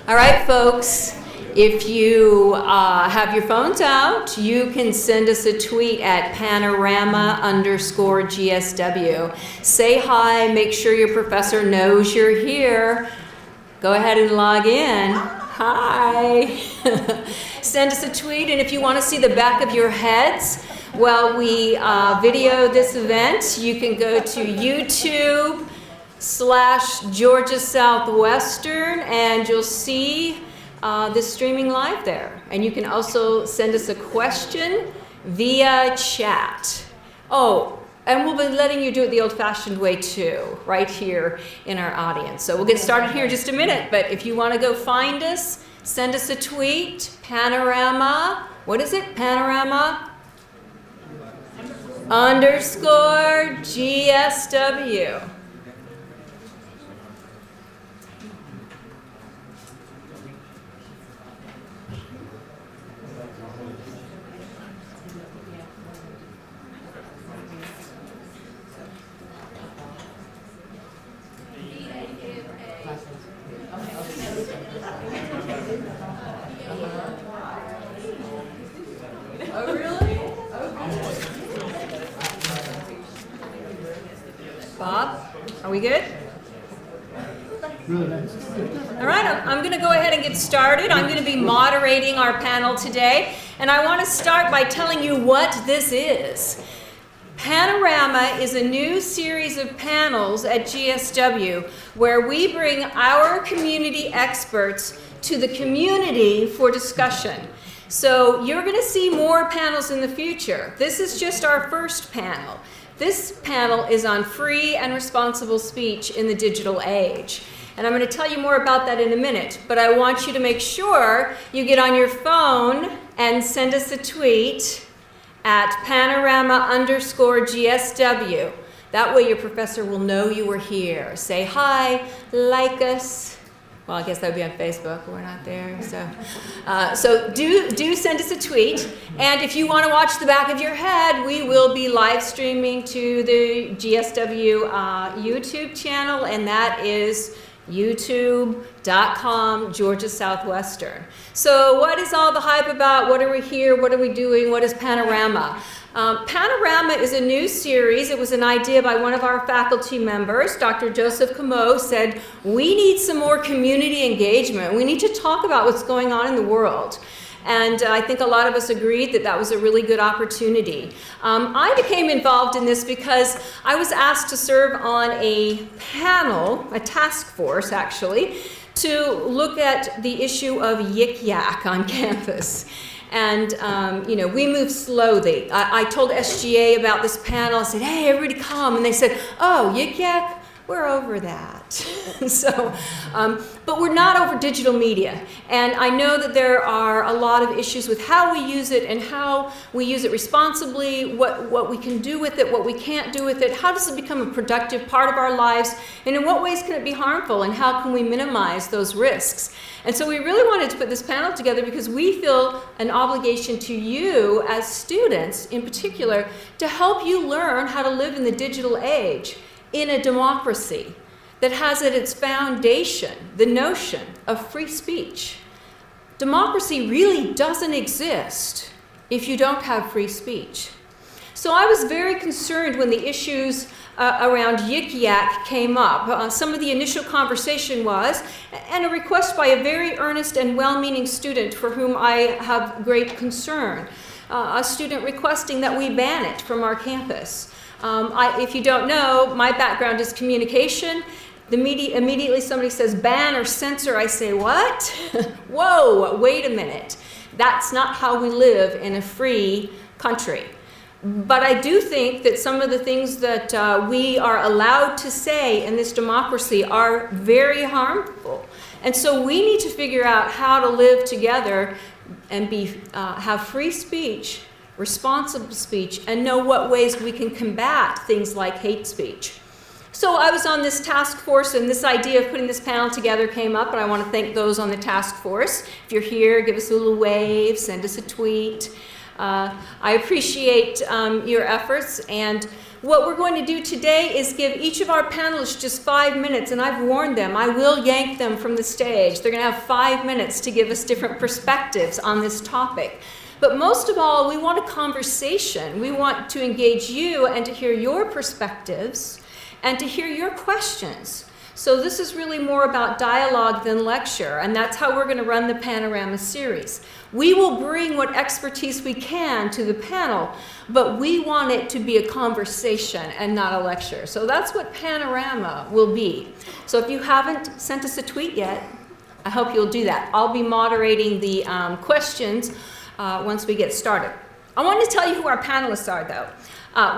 All right, folks, if you have your phones out, you can send us a tweet at Panorama_GSW. Say hi, make sure your professor knows you're here. Go ahead and log in. Hi. Send us a tweet, and if you want to see the back of your heads while we video this event, you can go to YouTube/Georgia Southwestern, and you'll see this streaming live there. And you can also send us a question via chat. Oh, and we'll be letting you do it the old-fashioned way too, right here in our audience. So we'll get started here in just a minute, but if you want to go find us, send us a tweet, Panorama, what is it? Panorama_GSW. Oh, really? Bob, are we good? Really nice. All right, I'm going to go ahead and get started. I'm going to be moderating our panel today, and I want to start by telling you what this is. Panorama is a new series of panels at GSW where we bring our community experts to the community for discussion. So you're going to see more panels in the future. This is just our first panel. This panel is on free and responsible speech in the digital age. And I'm going to tell you more about that in a minute, but I want you to make sure you get on your phone and send us a tweet at Panorama_GSW. That way your professor will know you were here. Say hi, like us. Well, I guess that would be on Facebook. We're not there. So do send us a tweet. And if you want to watch the back of your head, we will be live streaming to the GSW YouTube channel, and that is youtube.com Georgia Southwestern. So what is all the hype about? What are we here? What are we doing? What is Panorama? Panorama is a new series. It was an idea by one of our faculty members. Dr. Joseph Camo said, we need some more community engagement. We need to talk about what's going on in the world. And I think a lot of us agreed that that was a really good opportunity. I became involved in this because I was asked to serve on a panel, a task force actually, to look at the issue of yik yak on campus. And, we moved slowly. I told SGA about this panel. I said, hey, everybody come. And they said, oh, yik yak, we're over that. But we're not over digital media. And I know that there are a lot of issues with how we use it and how we use it responsibly, what we can do with it, what we can't do with it, how does it become a productive part of our lives, and in what ways can it be harmful, and how can we minimize those risks. And so we really wanted to put this panel together because we feel an obligation to you as students in particular to help you learn how to live in the digital age in a democracy that has at its foundation the notion of free speech. Democracy really doesn't exist if you don't have free speech. So I was very concerned when the issues around yik yak came up. Some of the initial conversation was, and a request by a very earnest and well-meaning student for whom I have great concern, a student requesting that we ban it from our campus. If you don't know, my background is communication. Immediately somebody says ban or censor, I say, what? Whoa, wait a minute. That's not how we live in a free country. But I do think that some of the things that we are allowed to say in this democracy are very harmful. And so we need to figure out how to live together and have free speech, responsible speech, and know what ways we can combat things like hate speech. So I was on this task force, and this idea of putting this panel together came up, and I want to thank those on the task force. If you're here, give us a little wave, send us a tweet. I appreciate your efforts, and What we're going to do today is give each of our panelists just 5 minutes, and I've warned them, I will yank them from the stage. They're going to have 5 minutes to give us different perspectives on this topic. But most of all, we want a conversation. We want to engage you and to hear your perspectives and to hear your questions. So this is really more about dialogue than lecture, and that's how we're going to run the Panorama series. We will bring what expertise we can to the panel, but we want it to be a conversation and not a lecture. So that's what Panorama will be. So if you haven't sent us a tweet yet, I hope you'll do that. I'll be moderating the questions once we get started. I want to tell you who our panelists are, though.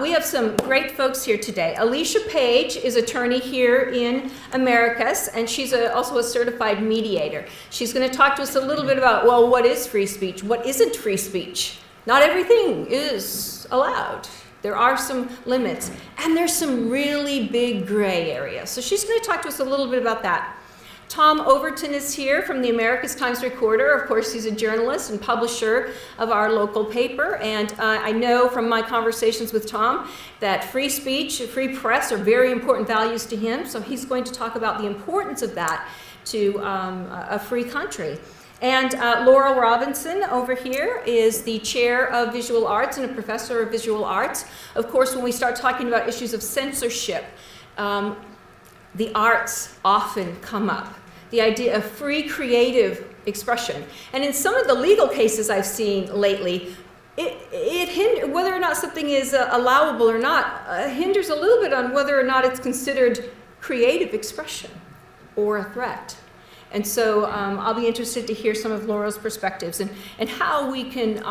We have some great folks here today. Alicia Page is attorney here in Americus, and she's also a certified mediator. She's going to talk to us a little bit about, well, what is free speech? What isn't free speech? Not everything is allowed. There are some limits, and there's some really big gray areas. So she's going to talk to us a little bit about that. Tom Overton is here from the Americas Times Recorder. Of course, he's a journalist and publisher of our local paper. And I know from my conversations with Tom that free speech, free press are very important values to him. So he's going to talk about the importance of that to a free country. And Laurel Robinson over here is the chair of visual arts and a professor of visual arts. Of course, when we start talking about issues of censorship, the arts often come up. The idea of free creative expression. And in some of the legal cases I've seen lately, whether or not something is allowable or not hinders a little bit on whether or not it's considered creative expression or a threat. And so I'll be interested to hear some of Laurel's perspectives and how we can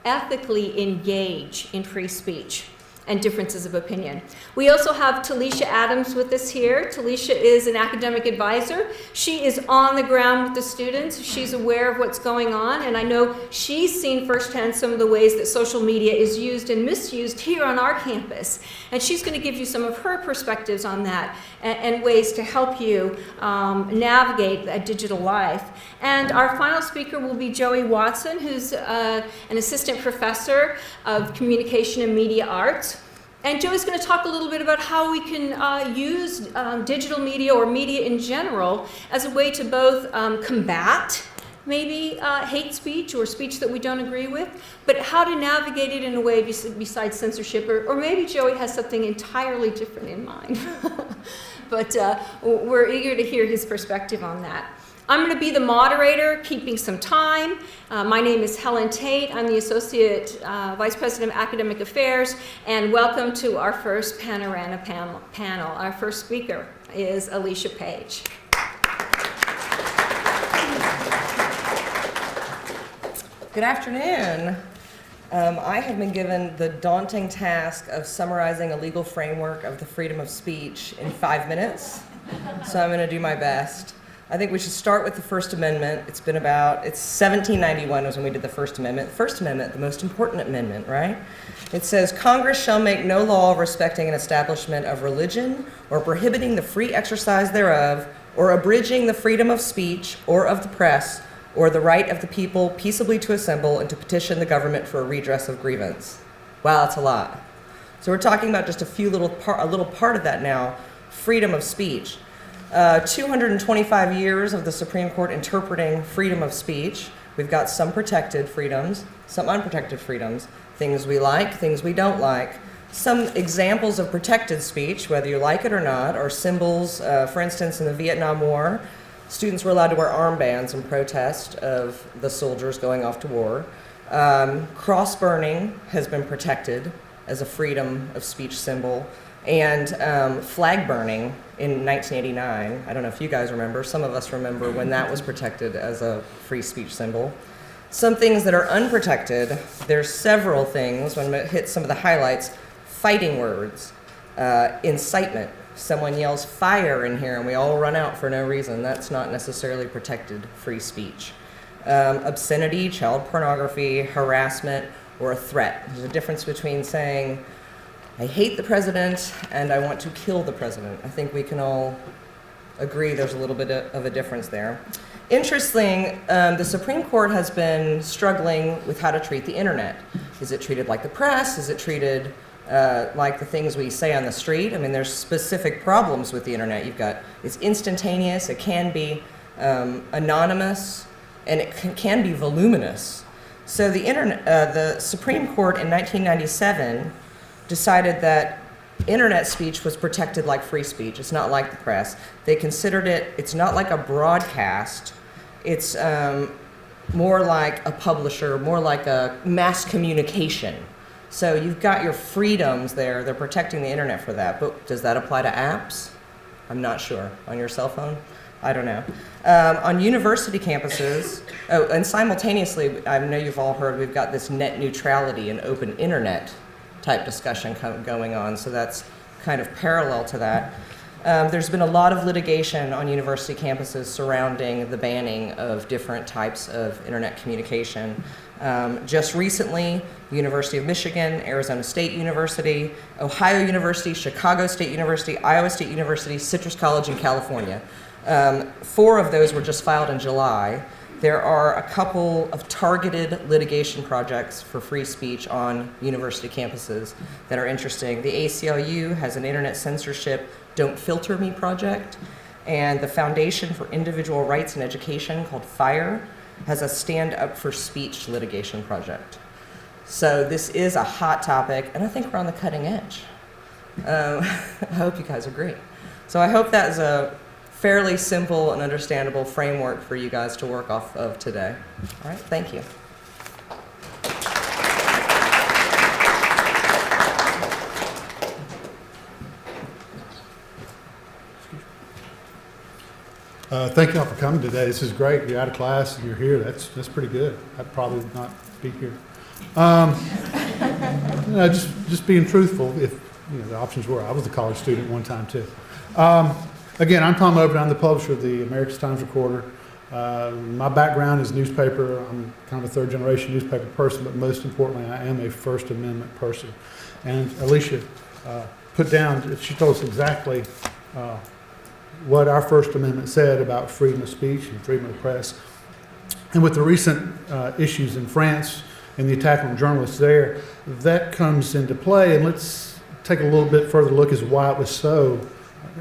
ethically engage in free speech and differences of opinion. We also have Talisha Adams with us here. Talisha is an academic advisor. She is on the ground with the students. She's aware of what's going on, and I know she's seen firsthand some of the ways that social media is used and misused here on our campus. And she's going to give you some of her perspectives on that and ways to help you navigate a digital life. And our final speaker will be Joey Watson, who's an assistant professor of communication and media arts. And Joey's going to talk a little bit about how we can use digital media or media in general as a way to both combat maybe hate speech or speech that we don't agree with, but how to navigate it in a way besides censorship, or maybe Joey has something entirely different in mind. But we're eager to hear his perspective on that. I'm going to be the moderator, keeping some time. My name is Helen Tate. I'm the Associate Vice President of Academic Affairs, and welcome to our first Panorama panel. Our first speaker is Alicia Page. Good afternoon. I have been given the daunting task of summarizing a legal framework of the freedom of speech in 5 minutes, so I'm going to do my best. I think we should start with the First Amendment. It's 1791 was when we did the First Amendment. First Amendment, the most important amendment, right? It says, Congress shall make no law respecting an establishment of religion or prohibiting the free exercise thereof or abridging the freedom of speech or of the press or the right of the people peaceably to assemble and to petition the government for a redress of grievance. Wow, that's a lot. So we're talking about just a little part of that now, freedom of speech. 225 years of the Supreme Court interpreting freedom of speech. We've got some protected freedoms, some unprotected freedoms, things we like, things we don't like. Some examples of protected speech, whether you like it or not, are symbols. For instance, in the Vietnam War, students were allowed to wear armbands in protest of the soldiers going off to war. Cross burning has been protected as a freedom of speech symbol. And flag burning in 1989, I don't know if you guys remember, some of us remember when that was protected as a free speech symbol. Some things that are unprotected, there's several things, when it hits some of the highlights, fighting words, incitement. Someone yells fire in here and we all run out for no reason. That's not necessarily protected free speech. Obscenity, child pornography, harassment, or a threat. There's a difference between saying, I hate the president and I want to kill the president. I think we can all agree there's a little bit of a difference there. Interesting, the Supreme Court has been struggling with how to treat the internet. Is it treated like the press? Is it treated like the things we say on the street. I mean, there's specific problems with the internet. It's instantaneous, it can be anonymous, and it can be voluminous. So the Supreme Court in 1997 decided that internet speech was protected like free speech. It's not like the press. They considered it's not like a broadcast. It's more like a publisher, more like a mass communication. So you've got your freedoms there. They're protecting the internet for that. But does that apply to apps? I'm not sure. On your cell phone? I don't know. On university campuses, and simultaneously, I know you've all heard, we've got this net neutrality and open internet type discussion going on. So that's kind of parallel to that. There's been a lot of litigation on university campuses surrounding the banning of different types of internet communication. Just recently, University of Michigan, Arizona State University, Ohio University, Chicago State University, Iowa State University, Citrus College in California. 4 of those were just filed in July. There are a couple of targeted litigation projects for free speech on university campuses that are interesting. The ACLU has an internet censorship Don't Filter Me project, and the Foundation for Individual Rights and Education, called FIRE, has a Stand Up for Speech litigation project. So this is a hot topic, and I think we're on the cutting edge. I hope you guys agree. So I hope that is a fairly simple and understandable framework for you guys to work off of today. All right, thank you. Thank y'all for coming today. This is great. You're out of class and you're here. That's pretty good. I'd probably not be here. Just being truthful. If the options were, I was a college student one time too. Again, I'm Tom Overton. I'm the publisher of the American Times Recorder. My background is newspaper. I'm kind of a third-generation newspaper person, but most importantly, I am a First Amendment person. And Alicia put down, she told us exactly what our First Amendment said about freedom of speech and freedom of the press. And with the recent issues in France and the attack on journalists there, that comes into play. And let's take a little bit further look as why it was so.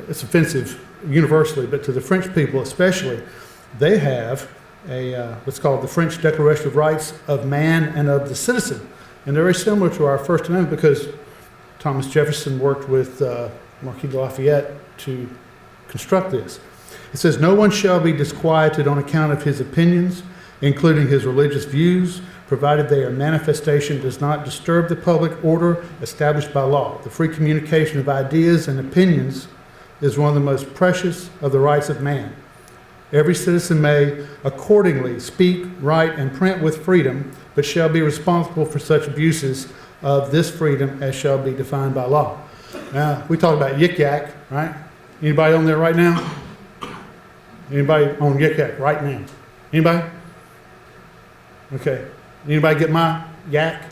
It's offensive universally, but to the French people especially, they have what's called the French Declaration of Rights of Man and of the Citizen. And they're very similar to our First Amendment because Thomas Jefferson worked with Marquis de Lafayette to construct this. It says, "No one shall be disquieted on account of his opinions, including his religious views, provided their manifestation does not disturb the public order established by law. The free communication of ideas and opinions is one of the most precious of the rights of man. Every citizen may accordingly speak, write, and print with freedom, but shall be responsible for such abuses of this freedom as shall be defined by law." Now, we talk about Yik Yak, right? Anybody on there right now? Anybody on Yik Yak right now? Anybody? Okay. Anybody get my yak?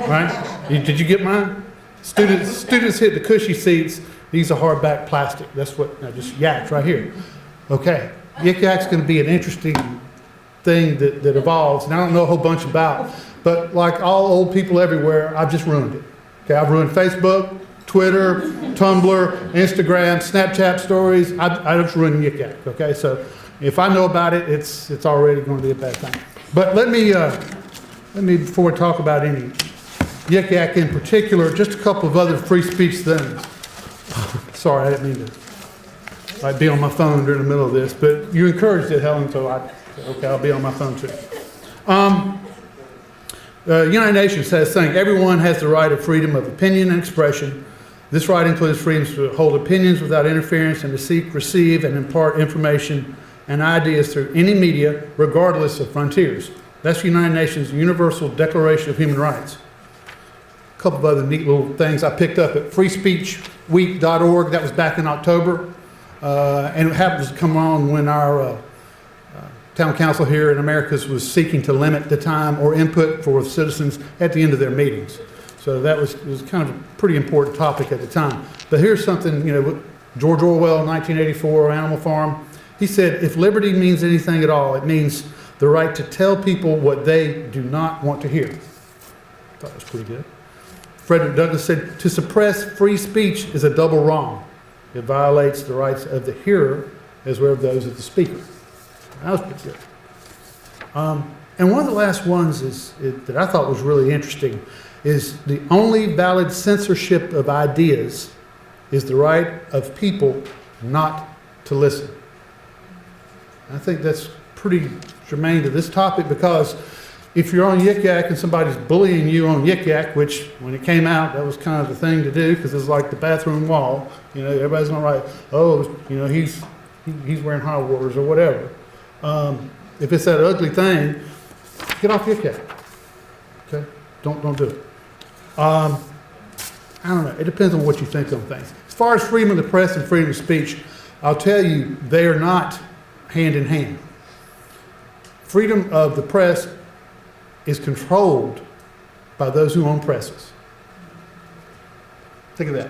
Right? Did you get mine? Students hit the cushy seats. These are hardback plastic. That's what, just yaks right here. Okay. Yik Yak's going to be an interesting thing that evolves, and I don't know a whole bunch about, but like all old people everywhere, I've just ruined it. Okay, I've ruined Facebook, Twitter, Tumblr, Instagram, Snapchat stories. I just ruined Yik Yak. Okay, so if I know about it, it's already going to be a bad thing. But let me before we talk about any Yik Yak in particular, just a couple of other free speech things. Sorry, I didn't mean to be on my phone during the middle of this, but you encouraged it, Helen, so okay, I'll be on my phone too. The United Nations says saying everyone has the right of freedom of opinion and expression. This right includes freedoms to hold opinions without interference and to seek, receive, and impart information and ideas through any media, regardless of frontiers. That's the United Nations Universal Declaration of Human Rights. A couple of other neat little things I picked up at freespeechweek.org. That was back in October. And it happens to come on when our town council here in Americas was seeking to limit the time or input for citizens at the end of their meetings. So that was kind of a pretty important topic at the time. But here's something, George Orwell, 1984, Animal Farm. He said, if liberty means anything at all, it means the right to tell people what they do not want to hear. I thought that was pretty good. Frederick Douglass said, to suppress free speech is a double wrong. It violates the rights of the hearer as well as those of the speaker. That was pretty good. And one of the last ones that I thought was really interesting is the only valid censorship of ideas is the right of people not to listen. I think that's pretty germane to this topic, because if you're on Yik Yak and somebody's bullying you on Yik Yak, which when it came out, that was kind of the thing to do because it's like the bathroom wall. You know, everybody's gonna write, oh, you know, he's wearing high waters or whatever. If it's that ugly thing, get off Yik Yak. Okay, don't do it. I don't know. It depends on what you think on things. As far as freedom of the press and freedom of speech, I'll tell you, they are not hand in hand. Freedom of the press is controlled by those who own presses. Think of that.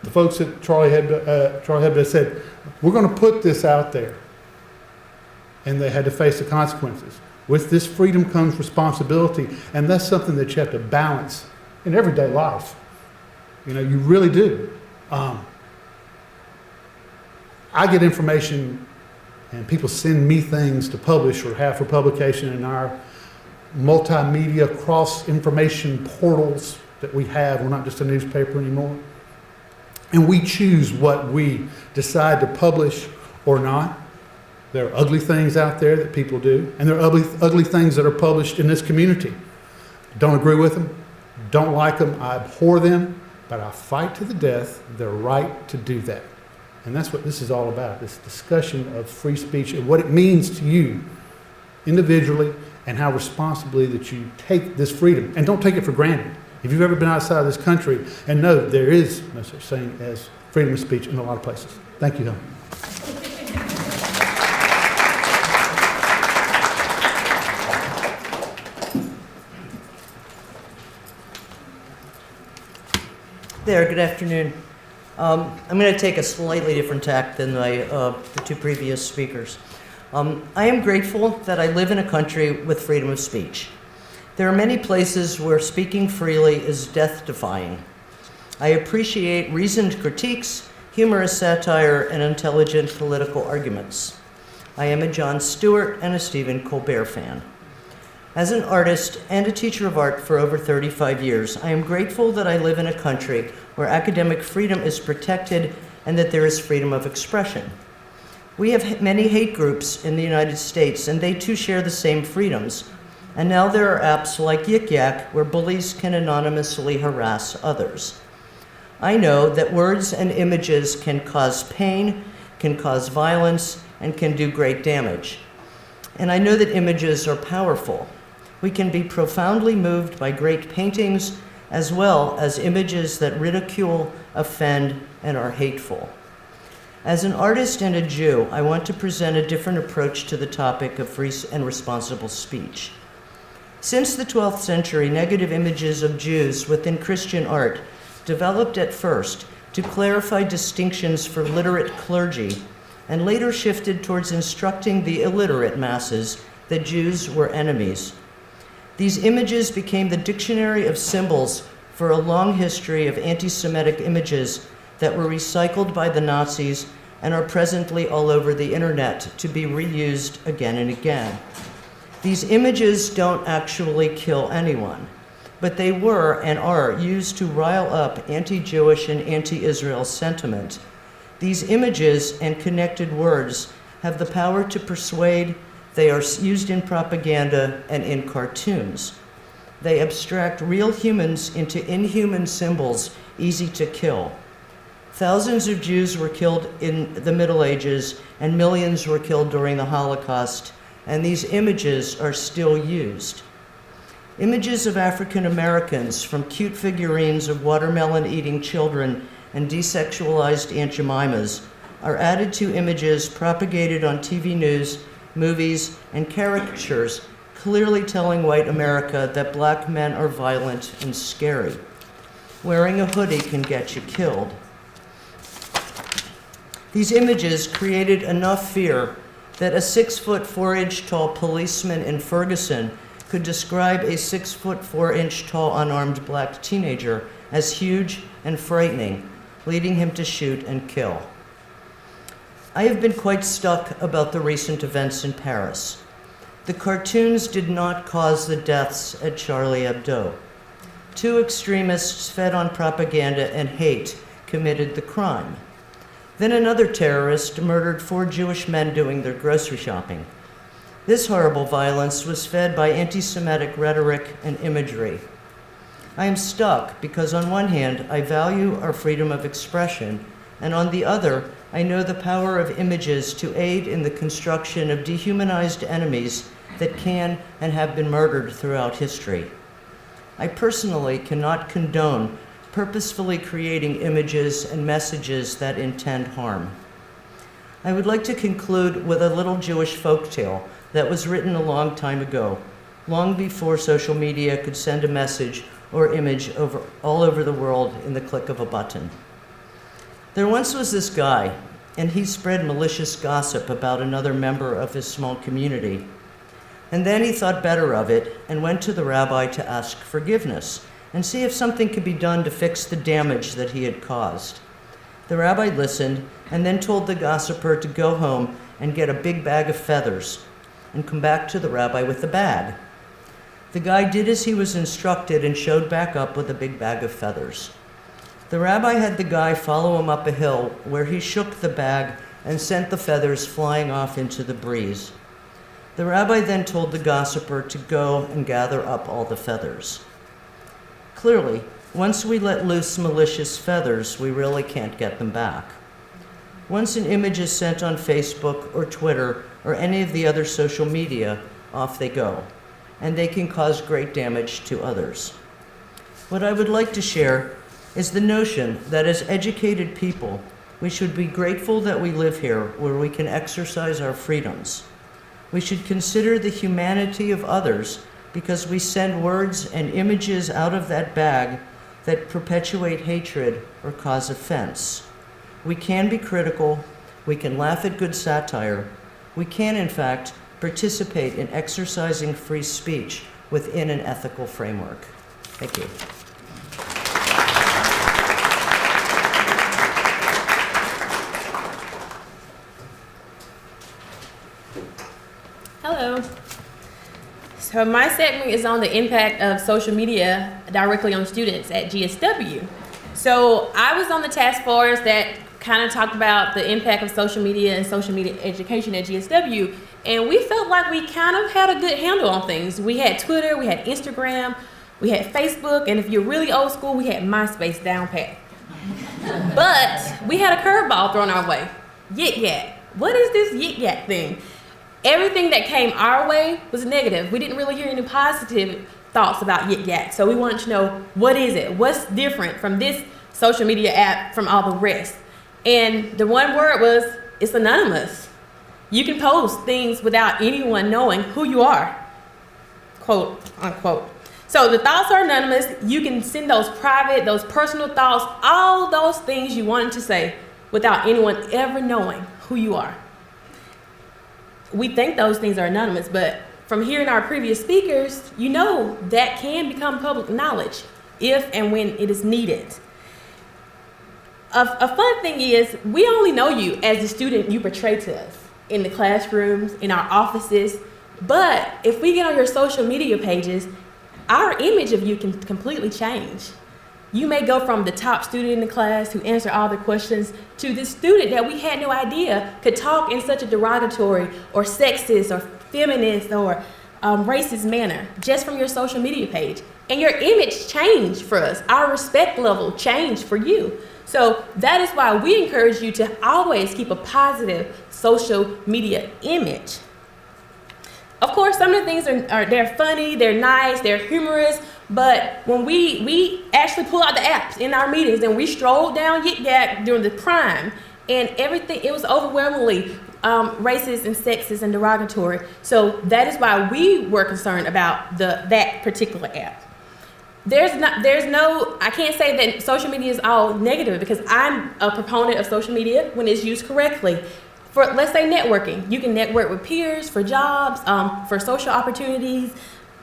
The folks at Charlie Hebdo said, we're going to put this out there. And they had to face the consequences. With this freedom comes responsibility, and that's something that you have to balance in everyday life. You know, you really do. I get information and people send me things to publish or have for publication in our multimedia cross-information portals that we have. We're not just a newspaper anymore. And we choose what we decide to publish or not. There are ugly things out there that people do, and there are ugly things that are published in this community. Don't agree with them, don't like them, I abhor them, but I fight to the death their right to do that. And that's what this is all about, this discussion of free speech and what it means to you individually and how responsibly that you take this freedom. And don't take it for granted. If you've ever been outside of this country and know there is no such thing as freedom of speech in a lot of places. Thank you, Helen. There, good afternoon. I'm going to take a slightly different tack than the two previous speakers. I am grateful that I live in a country with freedom of speech. There are many places where speaking freely is death-defying. I appreciate reasoned critiques, humorous satire, and intelligent political arguments. I am a Jon Stewart and a Stephen Colbert fan. As an artist and a teacher of art for over 35 years, I am grateful that I live in a country where academic freedom is protected and that there is freedom of expression. We have many hate groups in the United States, and they too share the same freedoms. And now there are apps like Yik Yak where bullies can anonymously harass others. I know that words and images can cause pain, can cause violence, and can do great damage. And I know that images are powerful. We can be profoundly moved by great paintings as well as images that ridicule, offend, and are hateful. As an artist and a Jew, I want to present a different approach to the topic of free and responsible speech. Since the 12th century, negative images of Jews within Christian art developed at first to clarify distinctions for literate clergy and later shifted towards instructing the illiterate masses that Jews were enemies. These images became the dictionary of symbols for a long history of anti-Semitic images that were recycled by the Nazis and are presently all over the internet to be reused again and again. These images don't actually kill anyone, but they were and are used to rile up anti-Jewish and anti-Israel sentiment. These images and connected words have the power to persuade. They are used in propaganda and in cartoons. They abstract real humans into inhuman symbols easy to kill. Thousands of Jews were killed in the Middle Ages, and millions were killed during the Holocaust, and these images are still used. Images of African Americans, from cute figurines of watermelon-eating children and desexualized Aunt Jemimas, are added to images propagated on TV news, movies, and caricatures, clearly telling white America that black men are violent and scary. Wearing a hoodie can get you killed. These images created enough fear that a 6-foot, 4-inch tall policeman in Ferguson could describe a 6'4" tall unarmed black teenager as huge and frightening, leading him to shoot and kill. I have been quite stuck about the recent events in Paris. The cartoons did not cause the deaths at Charlie Hebdo. Two extremists fed on propaganda and hate committed the crime. Then another terrorist murdered 4 Jewish men doing their grocery shopping. This horrible violence was fed by anti-Semitic rhetoric and imagery. I am stuck because on one hand, I value our freedom of expression, and on the other, I know the power of images to aid in the construction of dehumanized enemies that can and have been murdered throughout history. I personally cannot condone purposefully creating images and messages that intend harm. I would like to conclude with a little Jewish folktale that was written a long time ago, long before social media could send a message or image all over the world in the click of a button. There once was this guy, and he spread malicious gossip about another member of his small community. And then he thought better of it and went to the rabbi to ask forgiveness and see if something could be done to fix the damage that he had caused. The rabbi listened and then told the gossiper to go home and get a big bag of feathers and come back to the rabbi with the bag. The guy did as he was instructed and showed back up with a big bag of feathers. The rabbi had the guy follow him up a hill where he shook the bag and sent the feathers flying off into the breeze. The rabbi then told the gossiper to go and gather up all the feathers. Clearly, once we let loose malicious feathers, we really can't get them back. Once an image is sent on Facebook or Twitter or any of the other social media, off they go, and they can cause great damage to others. What I would like to share is the notion that as educated people, we should be grateful that we live here where we can exercise our freedoms. We should consider the humanity of others because we send words and images out of that bag that perpetuate hatred or cause offense. We can be critical, we can laugh at good satire, we can, in fact, participate in exercising free speech within an ethical framework. Thank you. Hello. So my segment is on the impact of social media directly on students at GSW. So I was on the task force that kind of talked about the impact of social media and social media education at GSW, and we felt like we kind of had a good handle on things. We had Twitter, we had Instagram, we had Facebook, and if you're really old school, we had MySpace down pat. But we had a curveball thrown our way. Yik Yak. What is this Yik Yak thing? Everything that came our way was negative. We didn't really hear any positive thoughts about Yik Yak. So we wanted to know, what is it? What's different from this social media app from all the rest? And the one word was, it's anonymous. You can post things without anyone knowing who you are, quote unquote. So the thoughts are anonymous. You can send those private, those personal thoughts, all those things you wanted to say without anyone ever knowing who you are. We think those things are anonymous, but from hearing our previous speakers, you know that can become public knowledge if and when it is needed. A fun thing is, we only know you as the student you portray to us in the classrooms, in our offices, but if we get on your social media pages, our image of you can completely change. You may go from the top student in the class who answered all the questions to this student that we had no idea could talk in such a derogatory or sexist or feminist or racist manner just from your social media page. And your image changed for us. Our respect level changed for you. So that is why we encourage you to always keep a positive social media image. Of course, some of the things are they're funny, they're nice, they're humorous, but when we actually pull out the apps in our meetings and we strolled down Yik Yak during the prime, and everything, it was overwhelmingly racist and sexist and derogatory. So that is why we were concerned about that particular app. I can't say that social media is all negative, because I'm a proponent of social media when it's used correctly. For, let's say, networking. You can network with peers for jobs, for social opportunities,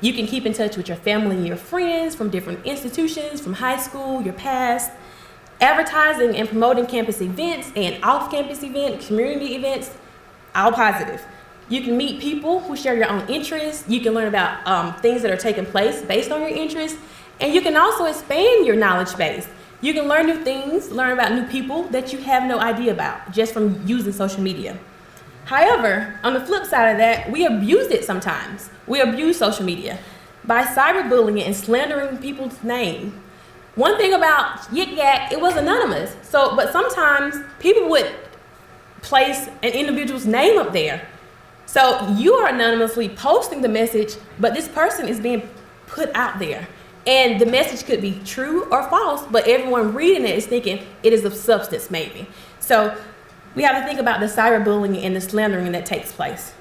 You can keep in touch with your family and your friends from different institutions, from high school, your past. Advertising and promoting campus events and off-campus events, community events, all positive. You can meet people who share your own interests. You can learn about things that are taking place based on your interests. And you can also expand your knowledge base. You can learn new things, learn about new people that you have no idea about just from using social media. However, on the flip side of that, we abuse it sometimes. We abuse social media by cyberbullying and slandering people's name. One thing about Yik Yak, it was anonymous. But sometimes people would place an individual's name up there. So you are anonymously posting the message, but this person is being put out there. And the message could be true or false, but everyone reading it is thinking it is of substance maybe. So we have to think about the cyberbullying and the slandering that takes place.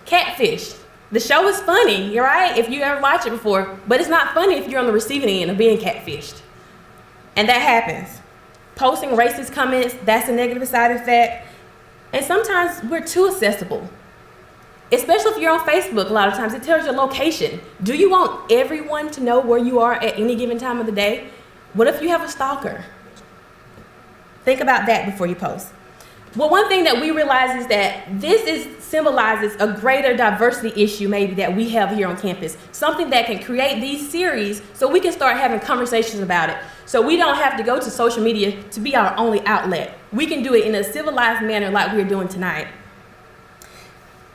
Catfish. The show is funny, you're right, if you ever watched it before, but it's not funny if you're on the receiving end of being catfished. And that happens. Posting racist comments, that's a negative side effect. And sometimes we're too accessible. Especially if you're on Facebook, a lot of times it tells your location. Do you want everyone to know where you are at any given time of the day? What if you have a stalker? Think about that before you post. Well, one thing that we realize is that symbolizes a greater diversity issue maybe that we have here on campus. Something that can create these series so we can start having conversations about it. So we don't have to go to social media to be our only outlet. We can do it in a civilized manner like we're doing tonight.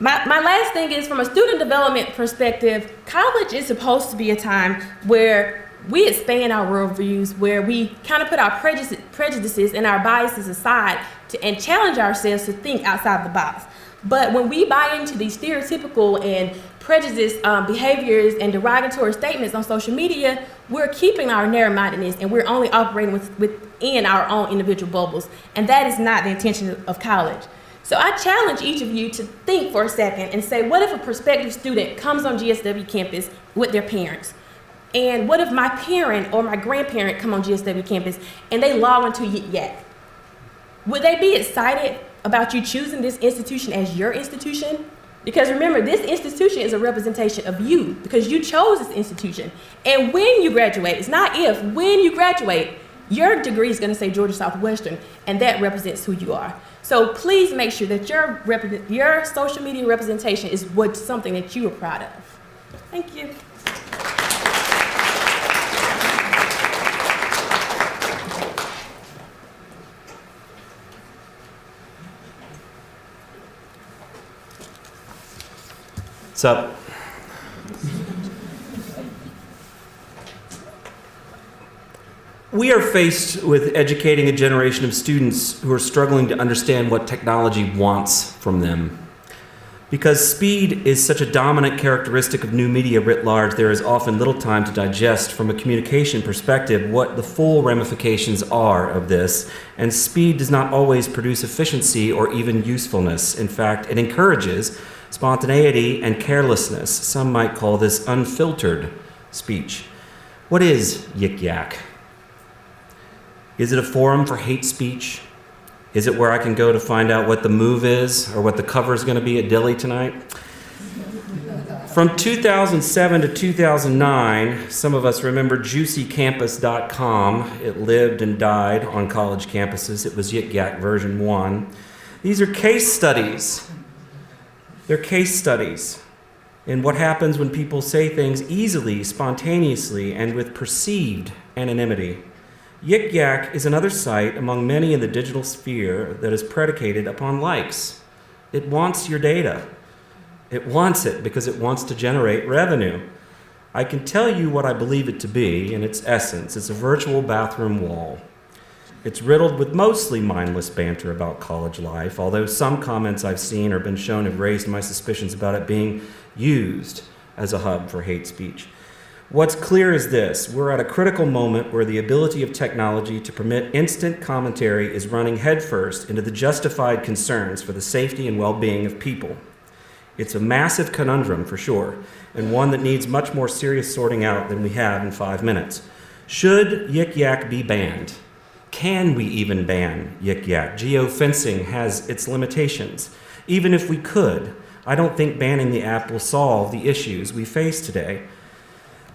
My last thing is, from a student development perspective, college is supposed to be a time where we expand our worldviews, where we kind of put our prejudices and our biases aside and challenge ourselves to think outside the box. But when we buy into these stereotypical and prejudiced behaviors and derogatory statements on social media, we're keeping our narrow-mindedness and we're only operating within our own individual bubbles. And that is not the intention of college. So I challenge each of you to think for a second and say, what if a prospective student comes on GSW campus with their parents? And what if my parent or my grandparent come on GSW campus and they log into Yik Yak? Would they be excited about you choosing this institution as your institution? Because remember, this institution is a representation of you because you chose this institution. And when you graduate, it's not if, when you graduate, your degree is going to say Georgia Southwestern, and that represents who you are. So please make sure that your social media representation is something that you are proud of. Thank you. What's up? We are faced with educating a generation of students who are struggling to understand what technology wants from them. Because speed is such a dominant characteristic of new media writ large, there is often little time to digest from a communication perspective what the full ramifications are of this, and speed does not always produce efficiency or even usefulness. In fact, it encourages spontaneity and carelessness. Some might call this unfiltered speech. What is Yik Yak? Is it a forum for hate speech? Is it where I can go to find out what the move is or what the cover is going to be at Dilly tonight? From 2007 to 2009, some of us remember juicycampus.com. It lived and died on college campuses. It was Yik Yak version 1. These are case studies. They're case studies in what happens when people say things easily, spontaneously, and with perceived anonymity. Yik Yak is another site among many in the digital sphere that is predicated upon likes. It wants your data. It wants it because it wants to generate revenue. I can tell you what I believe it to be in its essence. It's a virtual bathroom wall. It's riddled with mostly mindless banter about college life, although some comments I've seen or been shown have raised my suspicions about it being used as a hub for hate speech. What's clear is this: we're at a critical moment where the ability of technology to permit instant commentary is running headfirst into the justified concerns for the safety and well-being of people. It's a massive conundrum for sure, and one that needs much more serious sorting out than we have in 5 minutes. Should Yik Yak be banned? Can we even ban Yik Yak? Geofencing has its limitations. Even if we could, I don't think banning the app will solve the issues we face today.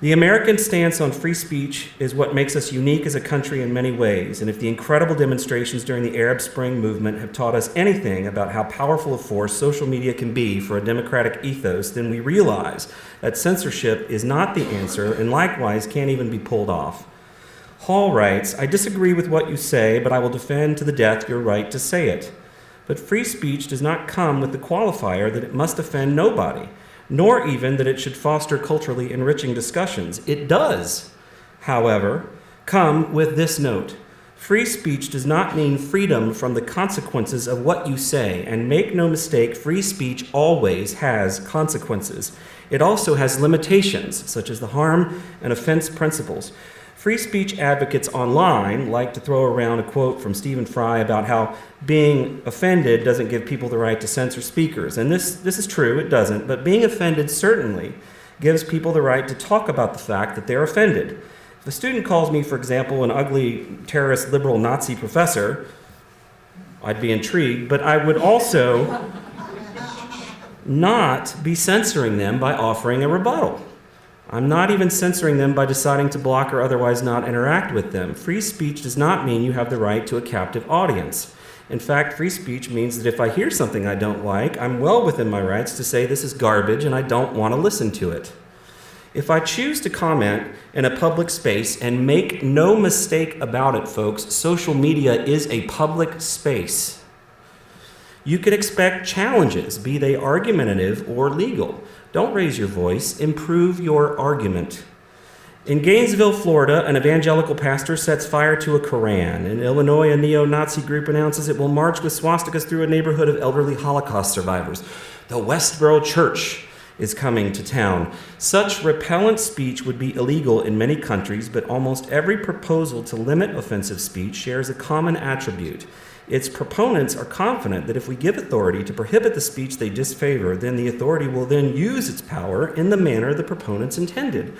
The American stance on free speech is what makes us unique as a country in many ways, and if the incredible demonstrations during the Arab Spring movement have taught us anything about how powerful a force social media can be for a democratic ethos, then we realize that censorship is not the answer and likewise can't even be pulled off. Hall writes, "I disagree with what you say, but I will defend to the death your right to say it. But free speech does not come with the qualifier that it must offend nobody, nor even that it should foster culturally enriching discussions. It does, however, come with this note. Free speech does not mean freedom from the consequences of what you say, and make no mistake, free speech always has consequences. It also has limitations, such as the harm and offense principles. Free speech advocates online like to throw around a quote from Stephen Fry about how being offended doesn't give people the right to censor speakers. And this is true, it doesn't, but being offended certainly gives people the right to talk about the fact that they're offended. If a student calls me, for example, an ugly terrorist liberal Nazi professor, I'd be intrigued, but I would also not be censoring them by offering a rebuttal. I'm not even censoring them by deciding to block or otherwise not interact with them. Free speech does not mean you have the right to a captive audience. In fact, free speech means that if I hear something I don't like, I'm well within my rights to say this is garbage and I don't want to listen to it. If I choose to comment in a public space, and make no mistake about it, folks, social media is a public space. You can expect challenges, be they argumentative or legal. Don't raise your voice, improve your argument. In Gainesville, Florida, an evangelical pastor sets fire to a Koran. In Illinois, a neo-Nazi group announces it will march with swastikas through a neighborhood of elderly Holocaust survivors. The Westboro Church is coming to town. Such repellent speech would be illegal in many countries, but almost every proposal to limit offensive speech shares a common attribute. Its proponents are confident that if we give authority to prohibit the speech they disfavor, then the authority will then use its power in the manner the proponents intended.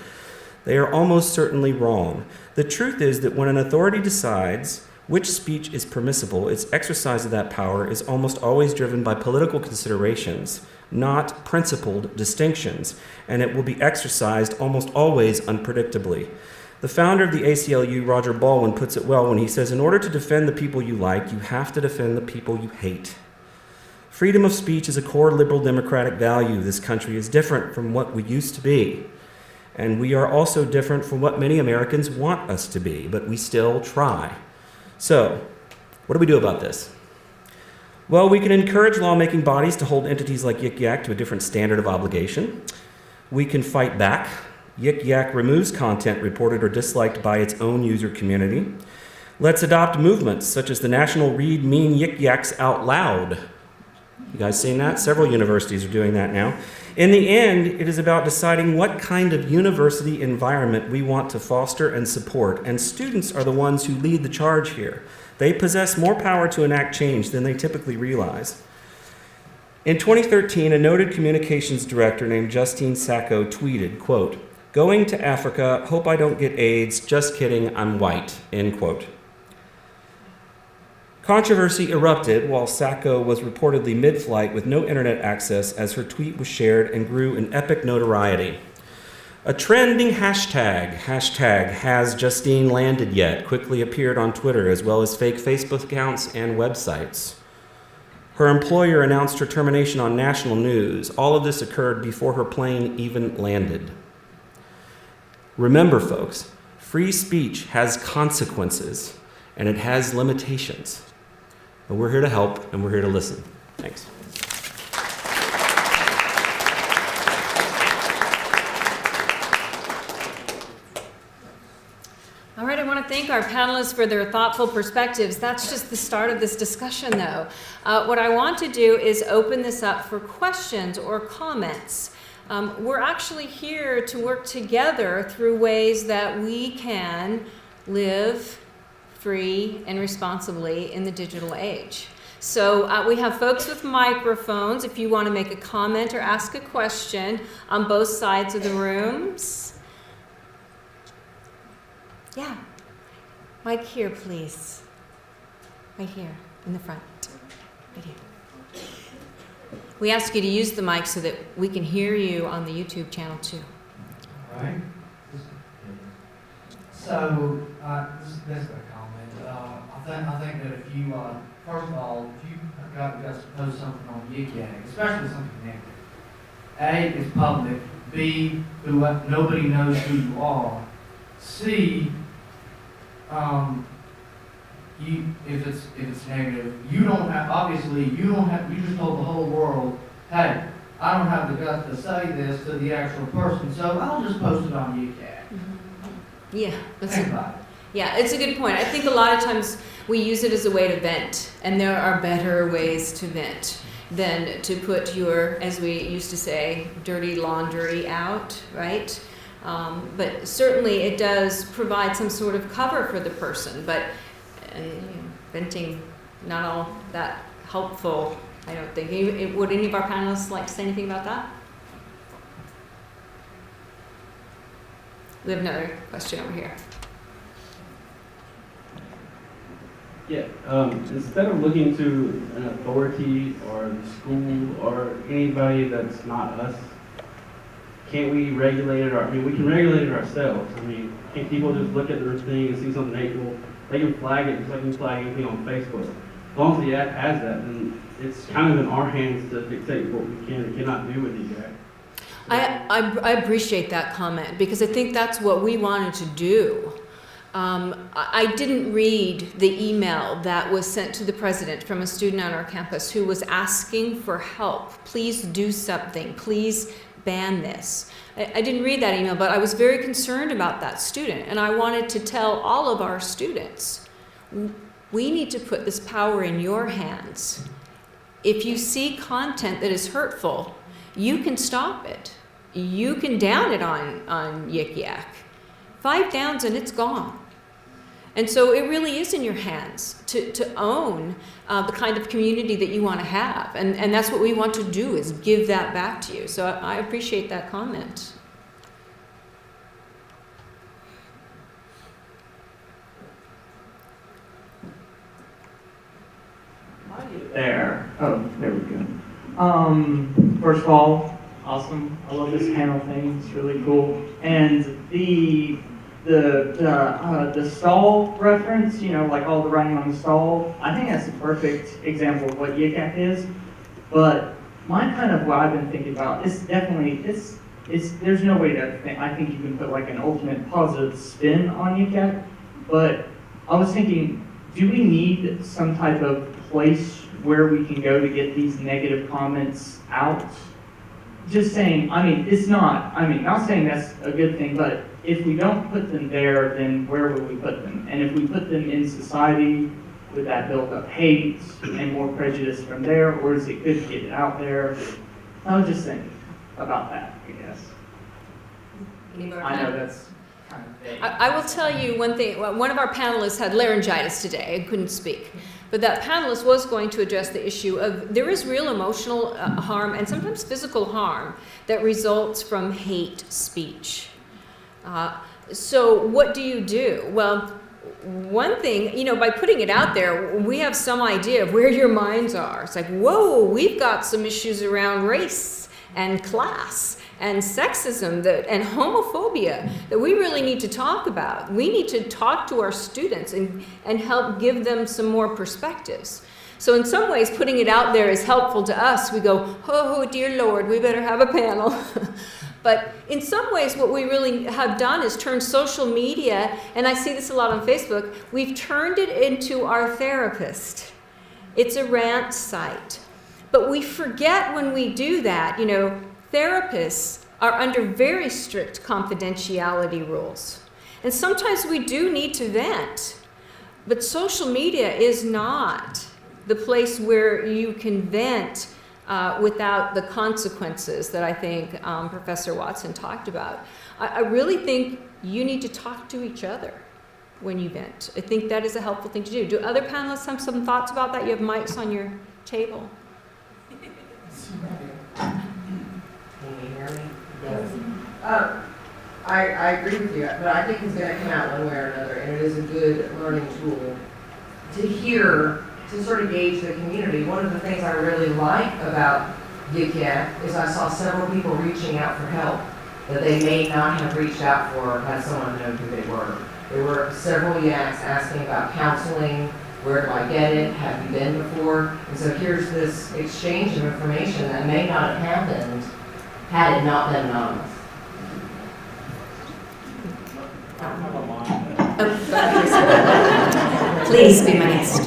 They are almost certainly wrong. The truth is that when an authority decides which speech is permissible, its exercise of that power is almost always driven by political considerations, not principled distinctions, and it will be exercised almost always unpredictably. The founder of the ACLU, Roger Baldwin, puts it well when he says, in order to defend the people you like, you have to defend the people you hate. Freedom of speech is a core liberal democratic value. This country is different from what we used to be. And we are also different from what many Americans want us to be, but we still try. So, what do we do about this? Well, we can encourage lawmaking bodies to hold entities like Yik Yak to a different standard of obligation. We can fight back. Yik Yak removes content reported or disliked by its own user community. Let's adopt movements such as the National Read Mean Yik Yaks Out Loud. You guys seen that? Several universities are doing that now. In the end, it is about deciding what kind of university environment we want to foster and support, and students are the ones who lead the charge here. They possess more power to enact change than they typically realize. In 2013, a noted communications director named Justine Sacco tweeted, quote, "Going to Africa, hope I don't get AIDS, just kidding, I'm white," end quote. Controversy erupted while Sacco was reportedly mid-flight with no internet access as her tweet was shared and grew in epic notoriety. A trending hashtag #HasJustineLandedYet, quickly appeared on Twitter as well as fake Facebook accounts and websites. Her employer announced her termination on national news. All of this occurred before her plane even landed. Remember, folks, free speech has consequences and it has limitations. But we're here to help and we're here to listen. Thanks. All right, I want to thank our panelists for their thoughtful perspectives. That's just the start of this discussion, though. What I want to do is open this up for questions or comments. We're actually here to work together through ways that we can live free and responsibly in the digital age. So we have folks with microphones if you want to make a comment or ask a question on both sides of the rooms. Yeah. Mic here, please. Right here, in the front. Right here. We ask you to use the mic so that we can hear you on the YouTube channel, too. All right. This So, this is a comment. I think that if you, first of all, if you have got to post something on Yik Yak, especially something negative, A, it's public. B, nobody knows who you are. C, if it's negative, you don't have, obviously, you just told the whole world, hey, I don't have the guts to say this to the actual person, so I'll just post it on Yik Yak. Yeah, that's Think about it. yeah, it's a good point. I think a lot of times we use it as a way to vent, and there are better ways to vent than to put your, as we used to say, dirty laundry out, right? But certainly it does provide some sort of cover for the person, but venting, not all that helpful, I don't think. Would any of our panelists like to say anything about that? We have another question over here. Yeah, instead of looking to an authority or the school or anybody that's not us, can't we regulate it? I mean, we can regulate it ourselves. I mean, can't people just look at their thing and see something hateful? They can flag it just like they can flag anything on Facebook. As long as the app has that, then it's kind of in our hands to dictate what we can and cannot do with these apps. I appreciate that comment because I think that's what we wanted to do. I didn't read the email that was sent to the president from a student on our campus who was asking for help. Please do something. Please ban this. I didn't read that email, but I was very concerned about that student. And I wanted to tell all of our students, we need to put this power in your hands. If you see content that is hurtful, you can stop it. You can down it on Yik Yak. 5 downs and it's gone. And so it really is in your hands to own the kind of community that you want to have. And that's what we want to do, is give that back to you. So I appreciate that comment. There. Oh, there we go. First of all, awesome. I love this panel thing. It's really cool. And the stall reference, you know, like all the writing on the stall, I think that's a perfect example of what Yik Yak is. But mine kind of what I've been thinking about is definitely, there's no way to think, I think you can put like an ultimate positive spin on Yik Yak. But I was thinking, do we need some type of place where we can go to get these negative comments out? Just saying, I mean, not saying that's a good thing, but if we don't put them there, then where would we put them? And if we put them in society, would that build up hate and more prejudice from there, or is it good to get it out there? I was just thinking about that, I guess. I know that's kind of vague. I will tell you one thing. One of our panelists had laryngitis today and couldn't speak. But that panelist was going to address the issue of there is real emotional harm and sometimes physical harm that results from hate speech. So what do you do? Well, one thing, by putting it out there, we have some idea of where your minds are. It's like, whoa, we've got some issues around race and class and sexism and homophobia that we really need to talk about. We need to talk to our students and help give them some more perspectives. So in some ways, putting it out there is helpful to us. We go, oh, dear Lord, we better have a panel. But in some ways, what we really have done is turn social media, and I see this a lot on Facebook, we've turned it into our therapist. It's a rant site. But we forget when we do that, therapists are under very strict confidentiality rules. And sometimes we do need to vent. But social media is not the place where you can vent without the consequences that I think Professor Watson talked about. I really think you need to talk to each other when you vent. I think that is a helpful thing to do. Do other panelists have some thoughts about that? You have mics on your table. Can you hear me? Yes. I agree with you, but I think it's going to come out one way or another, and it is a good learning tool to sort of gauge the community. One of the things I really like about Yik Yak is I saw several people reaching out for help that they may not have reached out for had someone known who they were. There were several yaks asking about counseling. Where do I get it? Have you been before? And so here's this exchange of information that may not have happened had it not been anonymous. Please be my guest.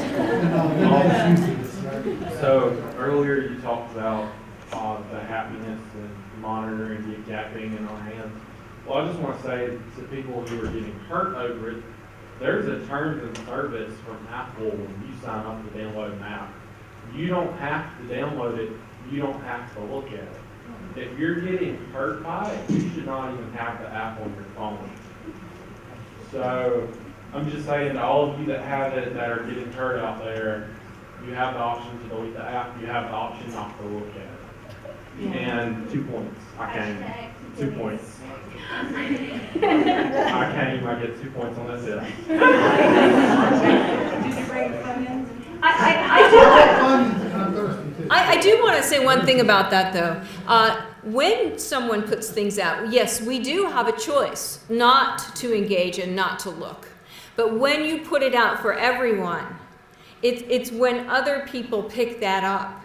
So earlier you talked about the happiness and monitoring the gapping in our hands. Well, I just want to say to people who are getting hurt over it, there's a terms and service from Apple when you sign up to download an app. You don't have to download it. You don't have to look at it. If you're getting hurt by it, you should not even have the app on your phone. So I'm just saying to all of you that have it, that are getting hurt out there, you have the option to delete the app. You have the option not to look at it. And 2 points. I came. 2 points. I came. I get 2 points on this. I do want to say one thing about that, though. When someone puts things out, yes, we do have a choice not to engage and not to look. But when you put it out for everyone, it's when other people pick that up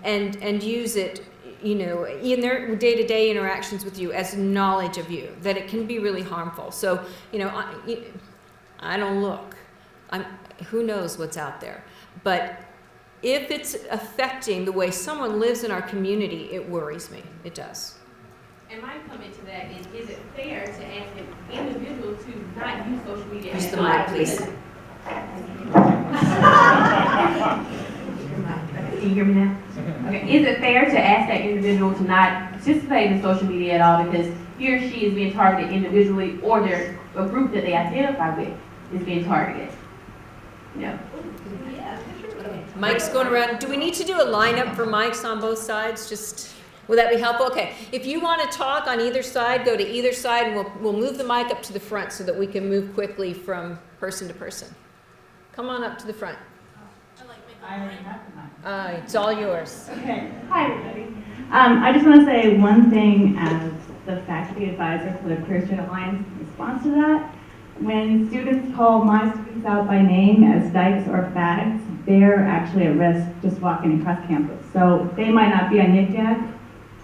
and use it, you know, in their day-to-day interactions with you as knowledge of you, that it can be really harmful. So, you know, I don't look. Who knows what's out there? But if it's affecting the way someone lives in our community, it worries me. It does. And my comment to that is it fair to ask an individual to not use social media? Use the mic, please. Can you hear me now? Okay. Is it fair to ask that individual to not participate in social media at all because he or she is being targeted individually, or there's a group that they identify with is being targeted? No. Mike's going around. Do we need to do a lineup for mics on both sides? Just, will that be helpful? Okay. If you want to talk on either side, go to either side, and we'll move the mic up to the front so that we can move quickly from person to person. Come on up to the front. It's all yours. Okay. Hi, everybody. I just want to say one thing as the faculty advisor for the Career Student Alliance in response to that. When students call my students out by name as dykes or fags, they're actually at risk just walking across campus. So they might not be a NICAC,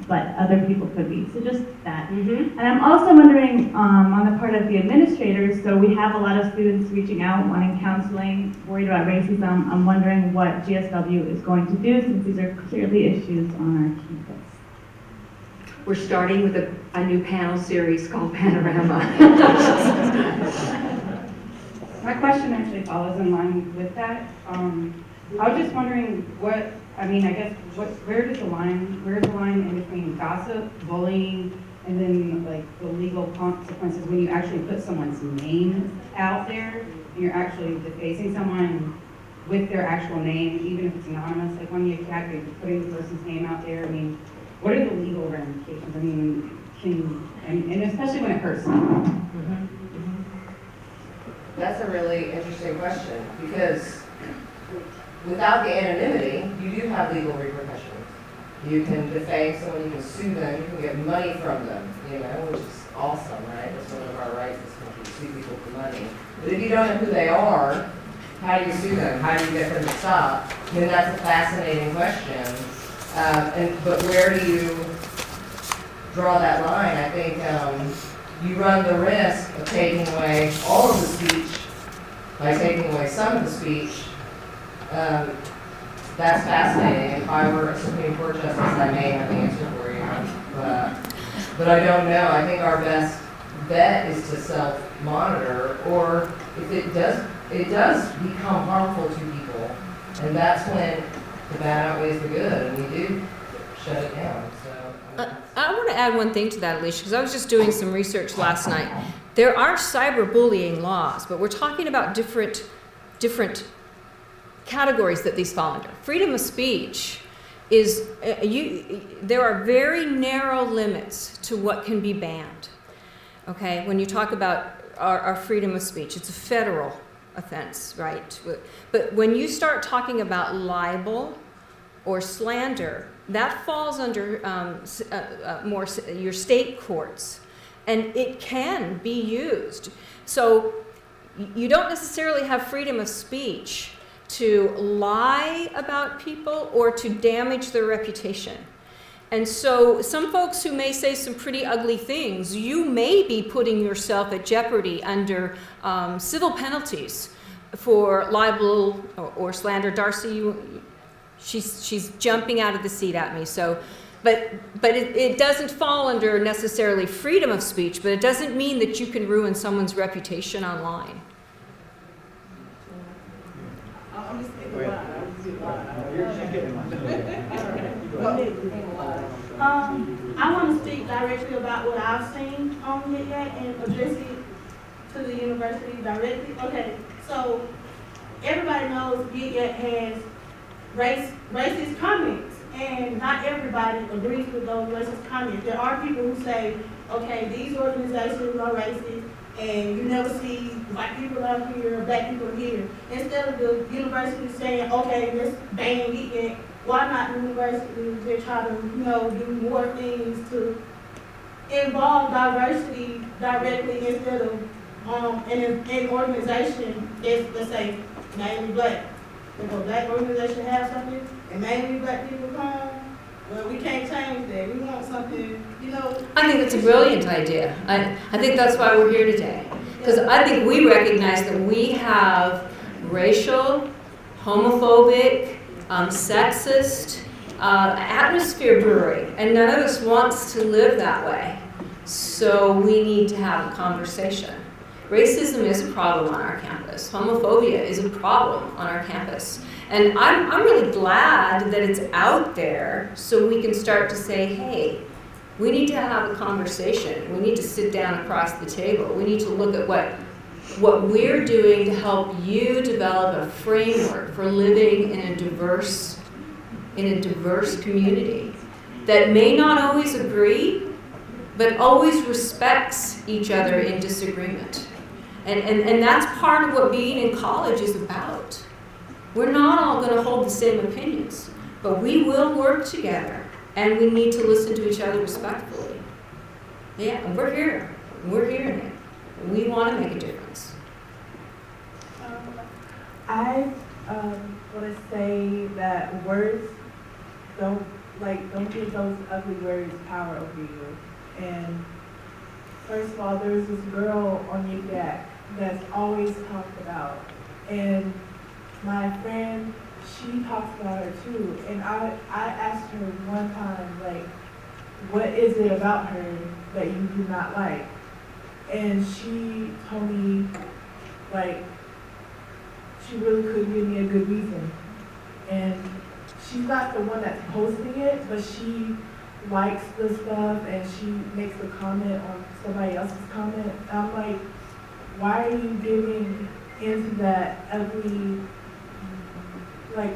but other people could be. So just that. And I'm also wondering, on the part of the administrators, so we have a lot of students reaching out, wanting counseling, worried about racism. I'm wondering what GSW is going to do since these are clearly issues on our campus. We're starting with a new panel series called Panorama. My question actually follows in line with that. I was just wondering where's the line in between gossip, bullying, and then like the legal consequences when you actually put someone's name out there and you're actually defacing someone with their actual name, even if it's anonymous, like when you're putting the person's name out there. I mean, what are the legal ramifications? I mean, and especially when it hurts someone. That's a really interesting question, because without the anonymity, you do have legal repercussions. You can defame someone, you can sue them, you can get money from them, you know, which is awesome, right? That's one of our rights, is to sue people for money. But if you don't know who they are, how do you sue them? How do you get them to stop? I mean, that's a fascinating question. But where do you draw that line? I think you run the risk of taking away all of the speech by taking away some of the speech. That's fascinating. If I were a Supreme Court justice, I may have the answer for you. But I don't know. I think our best bet is to self-monitor, or if it does become harmful to people, and that's when the bad outweighs the good, and we do shut it down. So I want to add one thing to that, Alicia, because I was just doing some research last night. There are cyberbullying laws, but we're talking about different categories that these fall under. Freedom of speech is, there are very narrow limits to what can be banned, okay? When you talk about our freedom of speech, it's a federal offense, right? But when you start talking about libel or slander, that falls under more your state courts, and it can be used. So You don't necessarily have freedom of speech to lie about people or to damage their reputation. And so some folks who may say some pretty ugly things, you may be putting yourself at jeopardy under civil penalties for libel or slander. Darcy, she's jumping out of the seat at me. So, but it doesn't fall under necessarily freedom of speech, but it doesn't mean that you can ruin someone's reputation online. I want to speak directly about what I've seen on YIT and address it to the university directly. Okay, so everybody knows YIT has racist comments, and not everybody agrees with those racist comments. There are people who say, okay, these organizations are racist, and you never see white people out here, black people here. Instead of the university saying, okay, let's ban YIT, why not the university they try to, do more things to involve diversity directly instead of in an organization that's, let's say, mainly black. If a black organization has something and mainly black people come, well, we can't change that. We want something, I think it's a brilliant idea. I think that's why we're here today. Because I think we recognize that we have racial, homophobic, sexist atmosphere brewing, and none of us wants to live that way. So we need to have a conversation. Racism is a problem on our campus. Homophobia is a problem on our campus. And I'm really glad that it's out there so we can start to say, hey, we need to have a conversation. We need to sit down across the table. We need to look at what we're doing to help you develop a framework for living in a diverse community that may not always agree, but always respects each other in disagreement. And that's part of what being in college is about. We're not all going to hold the same opinions, but we will work together, and we need to listen to each other respectfully. Yeah, and we're here. We're hearing it. We want to make a difference. I want to say that words don't give those ugly words power over you. And first of all, there's this girl on YIT that's always talked about, and my friend, she talks about her too. And I asked her one time, like, what is it about her that you do not like? And she told me, like, she really couldn't give me a good reason. And she's not the one that's posting it, but she likes the stuff and she makes a comment on somebody else's comment. And I'm like, why are you giving into that ugly,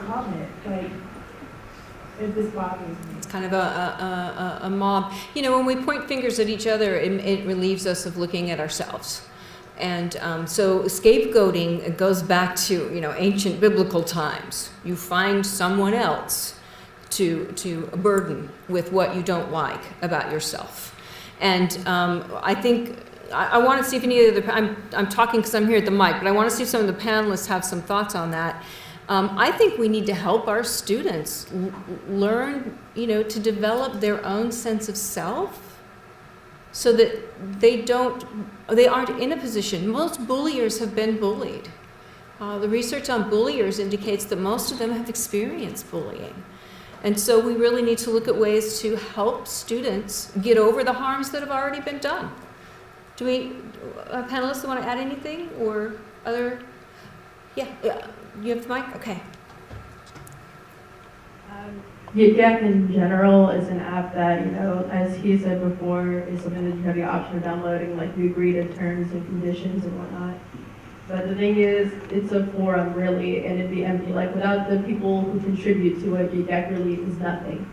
comment? Like, it just bothers me. It's kind of a mob. When we point fingers at each other, it relieves us of looking at ourselves. And so scapegoating goes back to, ancient biblical times. You find someone else to burden with what you don't like about yourself. And I think I want to see if any of the, I'm talking because I'm here at the mic, but I want to see if some of the panelists have some thoughts on that. I think we need to help our students learn, to develop their own sense of self so that they aren't in a position. Most bulliers have been bullied. The research on bulliers indicates that most of them have experienced bullying. And so we really need to look at ways to help students get over the harms that have already been done. Do we, panelists, want to add anything or other? Yeah, you have the mic? Okay. YIT in general is an app that, as he said before, is something that you have the option of downloading, like you agree to terms and conditions and whatnot. But the thing is, it's a forum really, and it'd be empty. Like without the people who contribute to it, YIT really is nothing.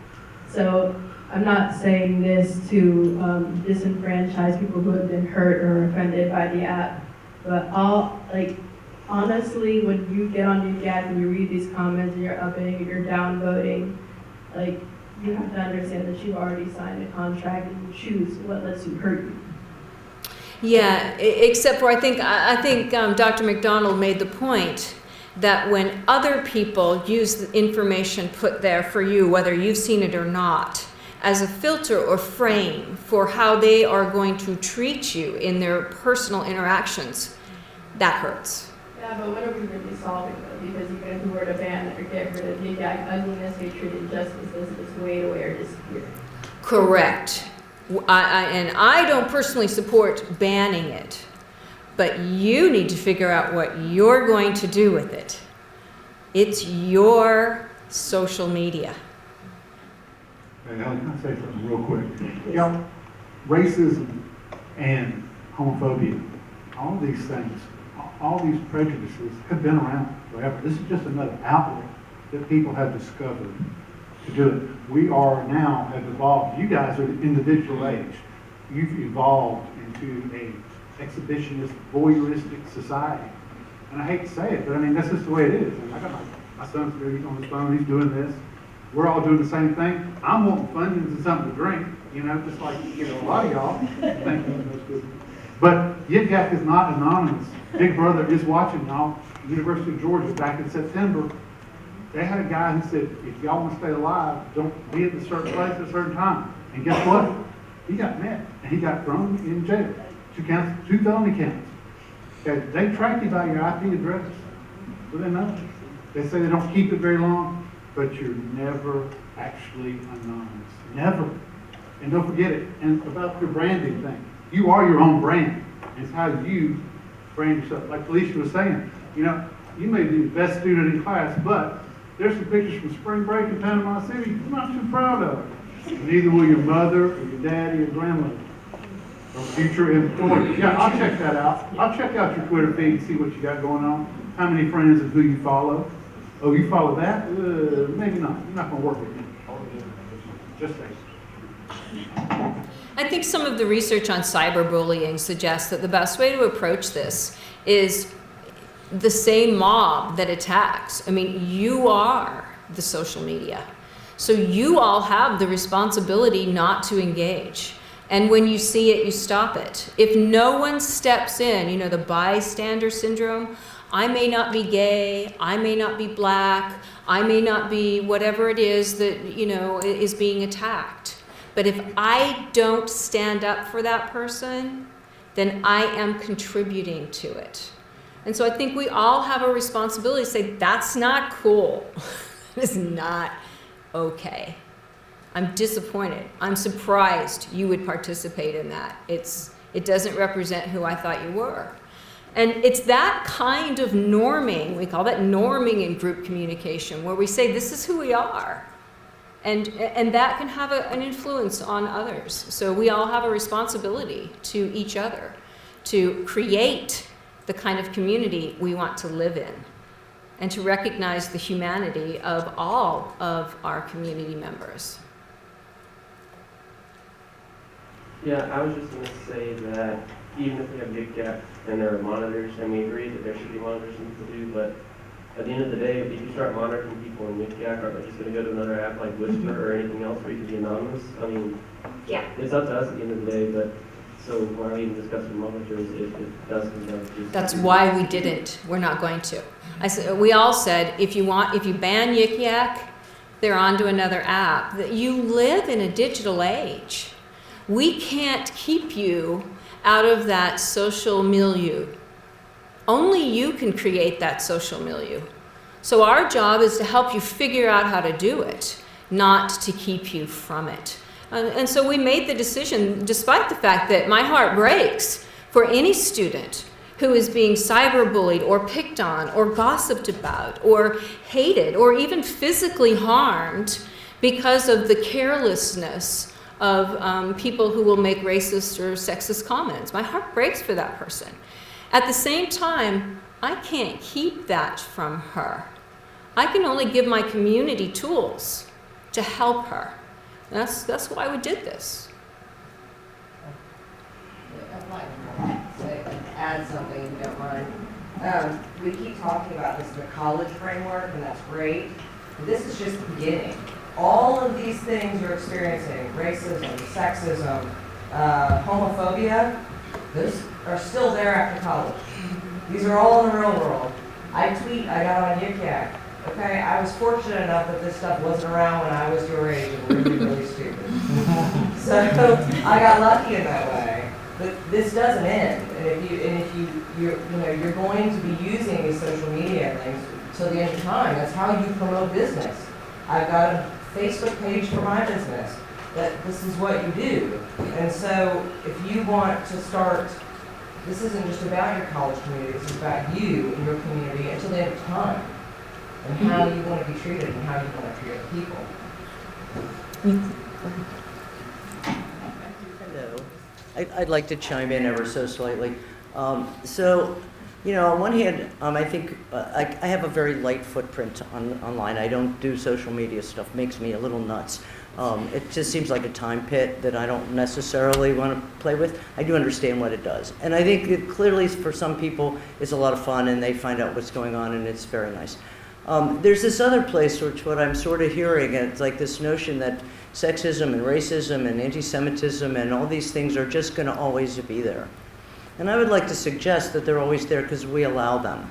So I'm not saying this to disenfranchise people who have been hurt or offended by the app, but honestly, when you get on YIT and you read these comments and you're upping and you're downvoting, you have to understand that you've already signed a contract and you choose what lets you hurt you. Yeah, except for I think Dr. McDonald made the point that when other people use the information put there for you, whether you've seen it or not, as a filter or frame for how they are going to treat you in their personal interactions, that hurts. Yeah, but what are we really solving though? Because even if we were to ban or get rid of yik-yak, ugliness, hatred, injustice, is way to where it is here. Correct. And I don't personally support banning it, but you need to figure out what you're going to do with it. It's your social media. Hey, Ellen, can I say something real quick? You know, racism and homophobia, all these things, all these prejudices have been around forever. This is just another outlet that people have discovered to do it. We are now have evolved. You guys are in the digital age. You've evolved into a exhibitionist, voyeuristic society. And I hate to say it, but I mean, that's just the way it is. And I got my son's there, he's on his phone, he's doing this. We're all doing the same thing. I'm wanting Funyuns and something to drink, you know, just like, you know, a lot of y'all. Thank you, that's good. But Yik-Yak is not anonymous. Big Brother is watching y'all. University of Georgia, back in September, they had a guy who said, if y'all want to stay alive, don't be at a certain place at a certain time. And guess what? He got met, and he got thrown in jail. 2 felony counts. Okay, they track you by your IP address, so they know. They say they don't keep it very long, but you're never actually anonymous. Never. And don't forget it. And about your branding thing, you are your own brand. It's how you brand yourself. Like Felicia was saying, you know, you may be the best student in class, but there's some pictures from spring break in Panama City you're not too proud of. Neither will your mother or your daddy or grandmother or future employee. Yeah, I'll check that out. I'll check out your Twitter feed and see what you got going on. How many friends and who you follow. Oh, you follow that? Maybe not. You're not going to work with me. Just say. I think some of the research on cyberbullying suggests that the best way to approach this is the same mob that attacks. I mean, you are the social media. So you all have the responsibility not to engage. And when you see it, you stop it. If no one steps in, you know, the bystander syndrome, I may not be gay, I may not be black, I may not be whatever it is that, you know, is being attacked. But if I don't stand up for that person, then I am contributing to it. And so I think we all have a responsibility to say, that's not cool. It's not okay. I'm disappointed. I'm surprised you would participate in that. It doesn't represent who I thought you were. And it's that kind of norming, we call that norming in group communication, where we say, this is who we are. And that can have an influence on others. So we all have a responsibility to each other to create the kind of community we want to live in and to recognize the humanity of all of our community members. Yeah, I was just going to say that even if we have Yik-Yak and there are monitors, and we agree that there should be monitors and people do, but at the end of the day, if you start monitoring people in Yik-Yak, are they just going to go to another app like Whisper or anything else where you can be anonymous? I mean, yeah, it's up to us at the end of the day, but so why are we even discussing monitors if it does come down to... That's why we didn't. We're not going to. We all said, if you ban Yik-Yak, they're on to another app. That you live in a digital age. We can't keep you out of that social milieu. Only you can create that social milieu. So our job is to help you figure out how to do it, not to keep you from it. And so we made the decision, despite the fact that my heart breaks for any student who is being cyberbullied or picked on or gossiped about or hated or even physically harmed because of the carelessness of people who will make racist or sexist comments. My heart breaks for that person. At the same time, I can't keep that from her. I can only give my community tools to help her. That's why we did this. I'd like to add something, if you don't mind. We keep talking about this in the college framework, and that's great. But this is just the beginning. All of these things you're experiencing, racism, sexism, homophobia, Those are still there after college. These are all in the real world. I tweet, I got on Yik Yak. Okay, I was fortunate enough that this stuff wasn't around when I was your age and really, really stupid. So I got lucky in that way. But this doesn't end. And if you're going to be using these social media things till the end of time. That's how you promote business. I've got a Facebook page for my business. That this is what you do. And so if you want to start, this isn't just about your college community, this is about you and your community until the end of time. And how you want to be treated and how you want to treat people. Hello. I'd like to chime in ever so slightly. So, you know, on one hand, I think I have a very light footprint online. I don't do social media stuff. Makes me a little nuts. It just seems like a time pit that I don't necessarily want to play with. I do understand what it does. And I think it clearly for some people it's a lot of fun and they find out what's going on and it's very nice. There's this other place which what I'm sort of hearing, and it's like this notion that sexism and racism and anti-Semitism and all these things are just going to always be there. And I would like to suggest that they're always there because we allow them.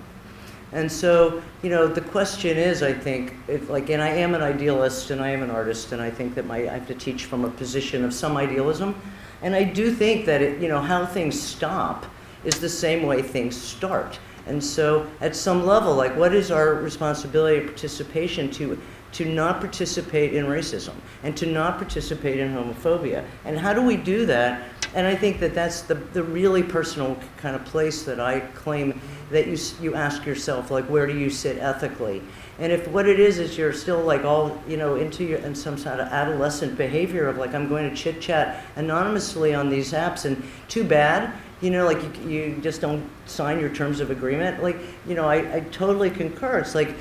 And so, you know, the question is, I think, and I am an idealist and I am an artist, and I think that I have to teach from a position of some idealism. And I do think that, how things stop is the same way things start. And so at some level, like, what is our responsibility and participation to not participate in racism and to not participate in homophobia? And how do we do that? And I think that that's the really personal kind of place that I claim that you ask yourself, like, where do you sit ethically? And if what it is you're still like all, in some sort of adolescent behavior of like, I'm going to chit chat anonymously on these apps, and too bad, like you just don't sign your terms of agreement. Like, I totally concur. It's like,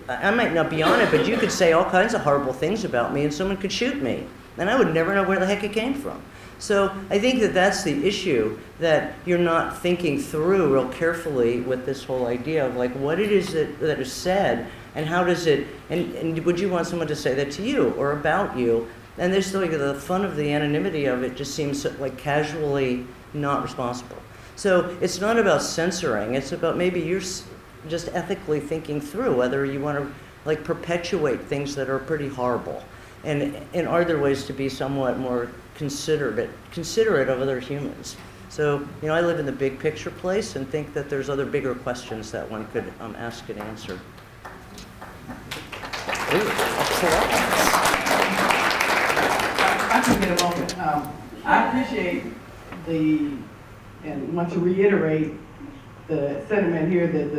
I might not be on it, but you could say all kinds of horrible things about me and someone could shoot me. And I would never know where the heck it came from. So I think that that's the issue, that you're not thinking through real carefully with this whole idea of like what it is that is said and how does it, and would you want someone to say that to you or about you? And there's like the fun of the anonymity of it just seems like casually not responsible. So it's not about censoring, it's about maybe you're just ethically thinking through whether you want to like perpetuate things that are pretty horrible. And are there ways to be somewhat more considerate of other humans? So, I live in the big picture place and think that there's other bigger questions that one could ask and answer. I can get a moment. I appreciate and want to reiterate the sentiment here that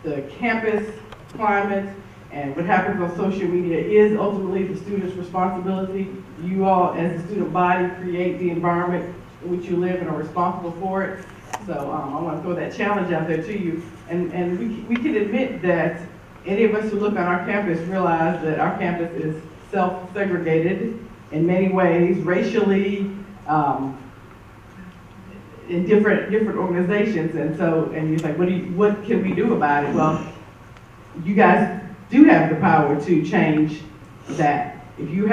the campus climate and what happens on social media is ultimately the student's responsibility. You all, as a student body, create the environment in which you live and are responsible for it. So I want to throw that challenge out there to you. And we can admit that any of us who look on our campus realize that our campus is self-segregated in many ways, racially, in different organizations. And you're like, what can we do about it? Well, you guys do have the power to change that. If you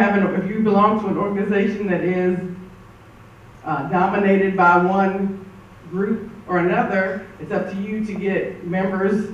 belong to an organization that is dominated by one group or another, it's up to you to get members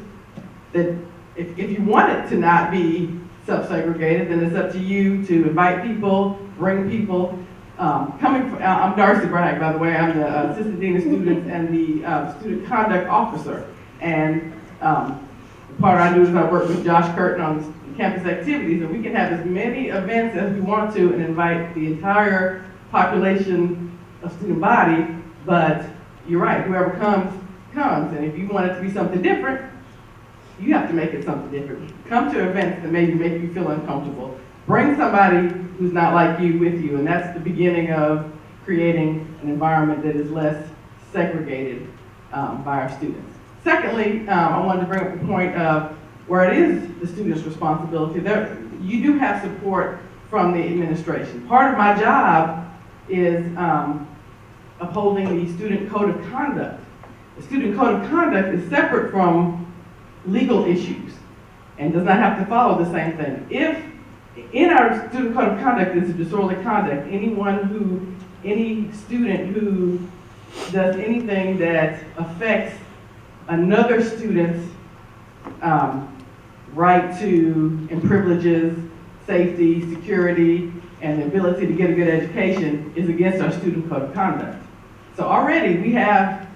that, if you want it to not be self-segregated, then it's up to you to invite people, bring people. I'm Darcy Bragg, by the way. I'm the Assistant Dean of Students and the Student Conduct Officer. And the part I do is I work with Josh Curtin on campus activities, and we can have as many events as we want to and invite the entire population of student body, but you're right, whoever comes, and if you want it to be something different, you have to make it something different. Come to events that maybe make you feel uncomfortable. Bring somebody who's not like you with you, and that's the beginning of creating an environment that is less segregated by our students. Secondly, I wanted to bring up the point of where it is the student's responsibility. You do have support from the administration. Part of my job is upholding the student code of conduct. The student code of conduct is separate from legal issues and does not have to follow the same thing. If in our student code of conduct is disorderly conduct, any student who does anything that affects another student's right to and privileges, safety, security, and the ability to get a good education is against our student code of conduct. So already we have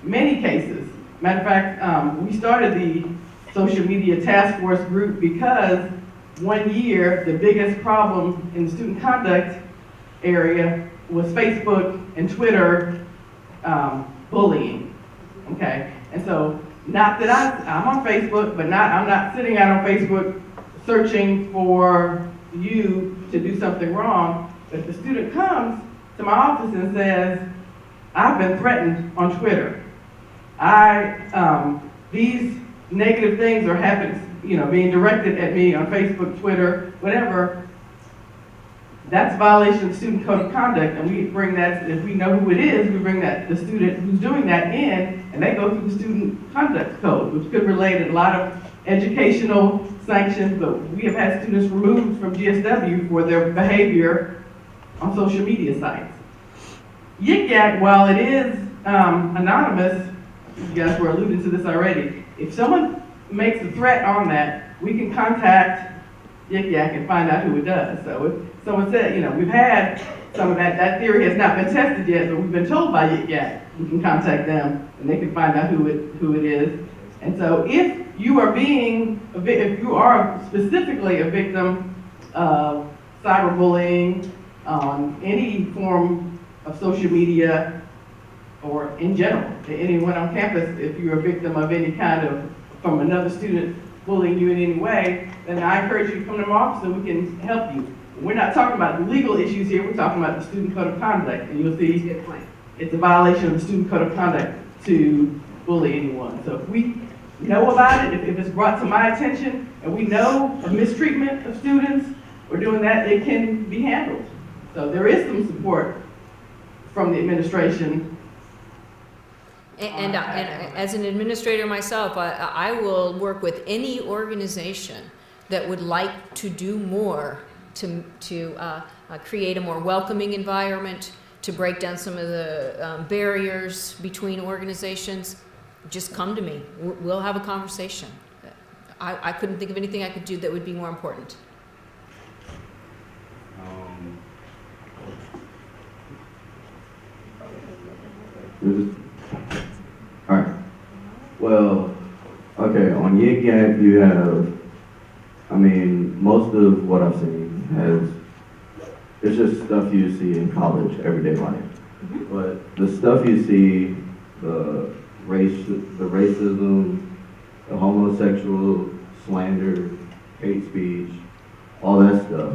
many cases. Matter of fact, we started the social media task force group because one year the biggest problem in the student conduct area was Facebook and Twitter bullying. Okay, and so not that I'm on Facebook, but I'm not sitting out on Facebook searching for you to do something wrong. But if the student comes to my office and says, I've been threatened on Twitter. These negative things are happening, being directed at me on Facebook, Twitter, whatever. That's a violation of the student code of conduct, and we bring that, if we know who it is, we bring that, the student who's doing that in, and they go through the student conduct code, which could relate to a lot of educational sanctions, but we have had students removed from GSW for their behavior on social media sites. Yik Yak, while it is anonymous, you guys were alluding to this already, if someone makes a threat on that, we can contact Yik Yak and find out who it does. So if someone said, we've had some of that theory has not been tested yet, but we've been told by Yik Yak, we can contact them and they can find out who it is. And so if you are specifically a victim of cyberbullying on any form of social media or in general, anyone on campus, if you're a victim of any kind of, from another student bullying you in any way, then I encourage you to come to my office and we can help you. We're not talking about the legal issues here, we're talking about the student code of conduct, and you'll see it's a violation of the student code of conduct to bully anyone. So if we know about it, if it's brought to my attention, and we know of mistreatment of students or doing that, it can be handled. So there is some support from the administration. And as an administrator myself, I will work with any organization that would like to do more to create a more welcoming environment, to break down some of the barriers between organizations. Just come to me. We'll have a conversation. I couldn't think of anything I could do that would be more important. All right. Well, okay, on Yik Yak you have, most of what I've seen it's just stuff you see in college, everyday life. But the stuff you see, the racism, the homosexual slander, hate speech, all that stuff,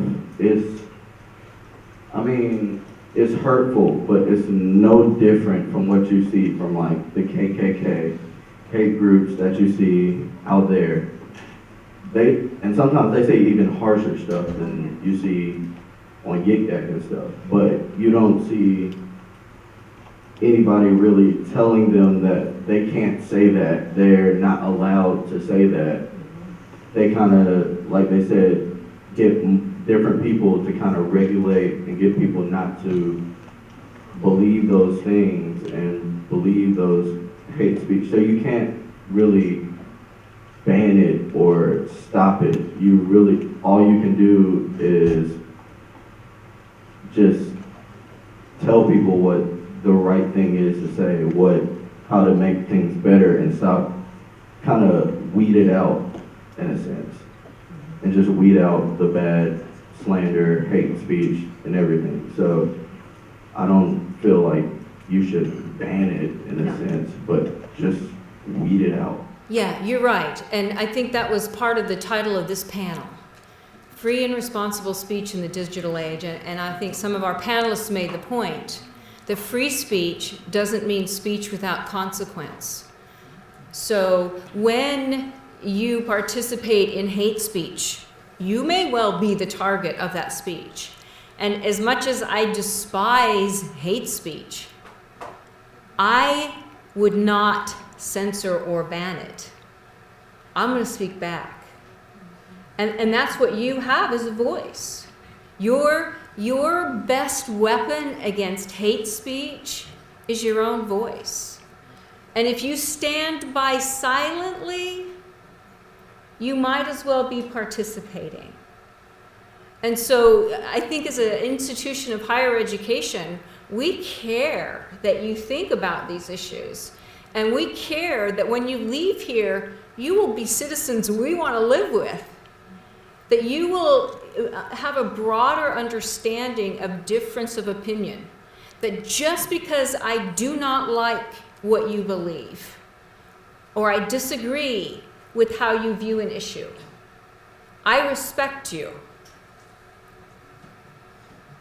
it's hurtful, but it's no different from what you see from like the KKK, hate groups that you see out there. And sometimes they say even harsher stuff than you see on Yik Yak and stuff, but you don't see anybody really telling them that they can't say that, they're not allowed to say that. They kind of, like they said, get different people to kind of regulate and get people not to believe those things and believe those hate speech. So you can't really ban it or stop it. All you can do is just tell people what the right thing is to say, how to make things better and stop, kind of weed it out in a sense, and just weed out the bad slander, hate speech, and everything. So I don't feel like you should ban it in a sense, but just weed it out. Yeah, you're right. And I think that was part of the title of this panel, Free and Responsible Speech in the Digital Age. And I think some of our panelists made the point that free speech doesn't mean speech without consequence. So when you participate in hate speech, you may well be the target of that speech. And as much as I despise hate speech, I would not censor or ban it. I'm going to speak back. And that's what you have as a voice. Your best weapon against hate speech is your own voice. And if you stand by silently, you might as well be participating. And so I think as an institution of higher education, we care that you think about these issues. And we care that when you leave here, you will be citizens we want to live with. That you will have a broader understanding of difference of opinion. That just because I do not like what you believe, or I disagree with how you view an issue, I respect you.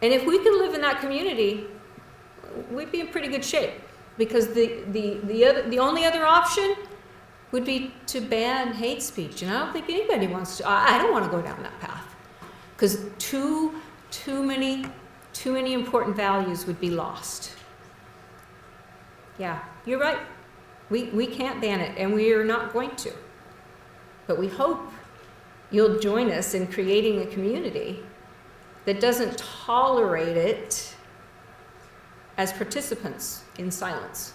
And if we could live in that community, we'd be in pretty good shape. Because the only other option would be to ban hate speech. And I don't think anybody wants to, I don't want to go down that path. Because too many important values would be lost. Yeah, you're right. We can't ban it, and we are not going to. But we hope you'll join us in creating a community that doesn't tolerate it as participants in silence.